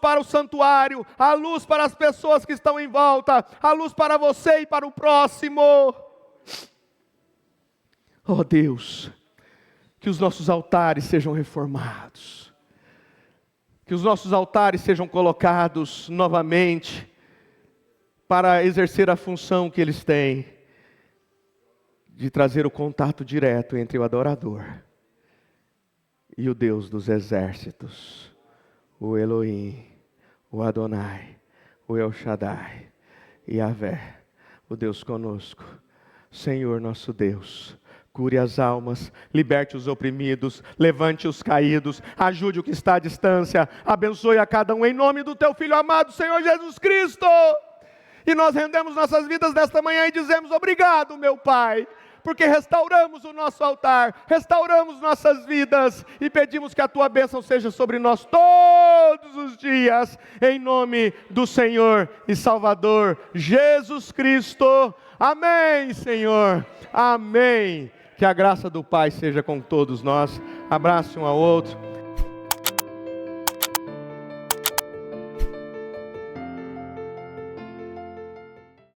para o santuário, a luz para as pessoas que estão em volta, a luz para você e para o próximo. Oh Deus, que os nossos altares sejam reformados, que os nossos altares sejam colocados novamente para exercer a função que eles têm, de trazer o contato direto entre o adorador e o Deus dos exércitos, o Elohim, o Adonai, o El Shaddai, Yahvé, o Deus conosco. Senhor nosso Deus, cure as almas, liberte os oprimidos, levante os caídos, ajude o que está à distância, abençoe a cada um em nome do Teu Filho amado, Senhor Jesus Cristo. E nós rendemos nossas vidas nesta manhã e dizemos: obrigado, meu Pai, porque restauramos o nosso altar, restauramos nossas vidas e pedimos que a Tua bênção seja sobre nós todos os dias, em nome do Senhor e Salvador Jesus Cristo. Amém, Senhor. Amém. Que a graça do Pai seja com todos nós. Abrace um ao outro.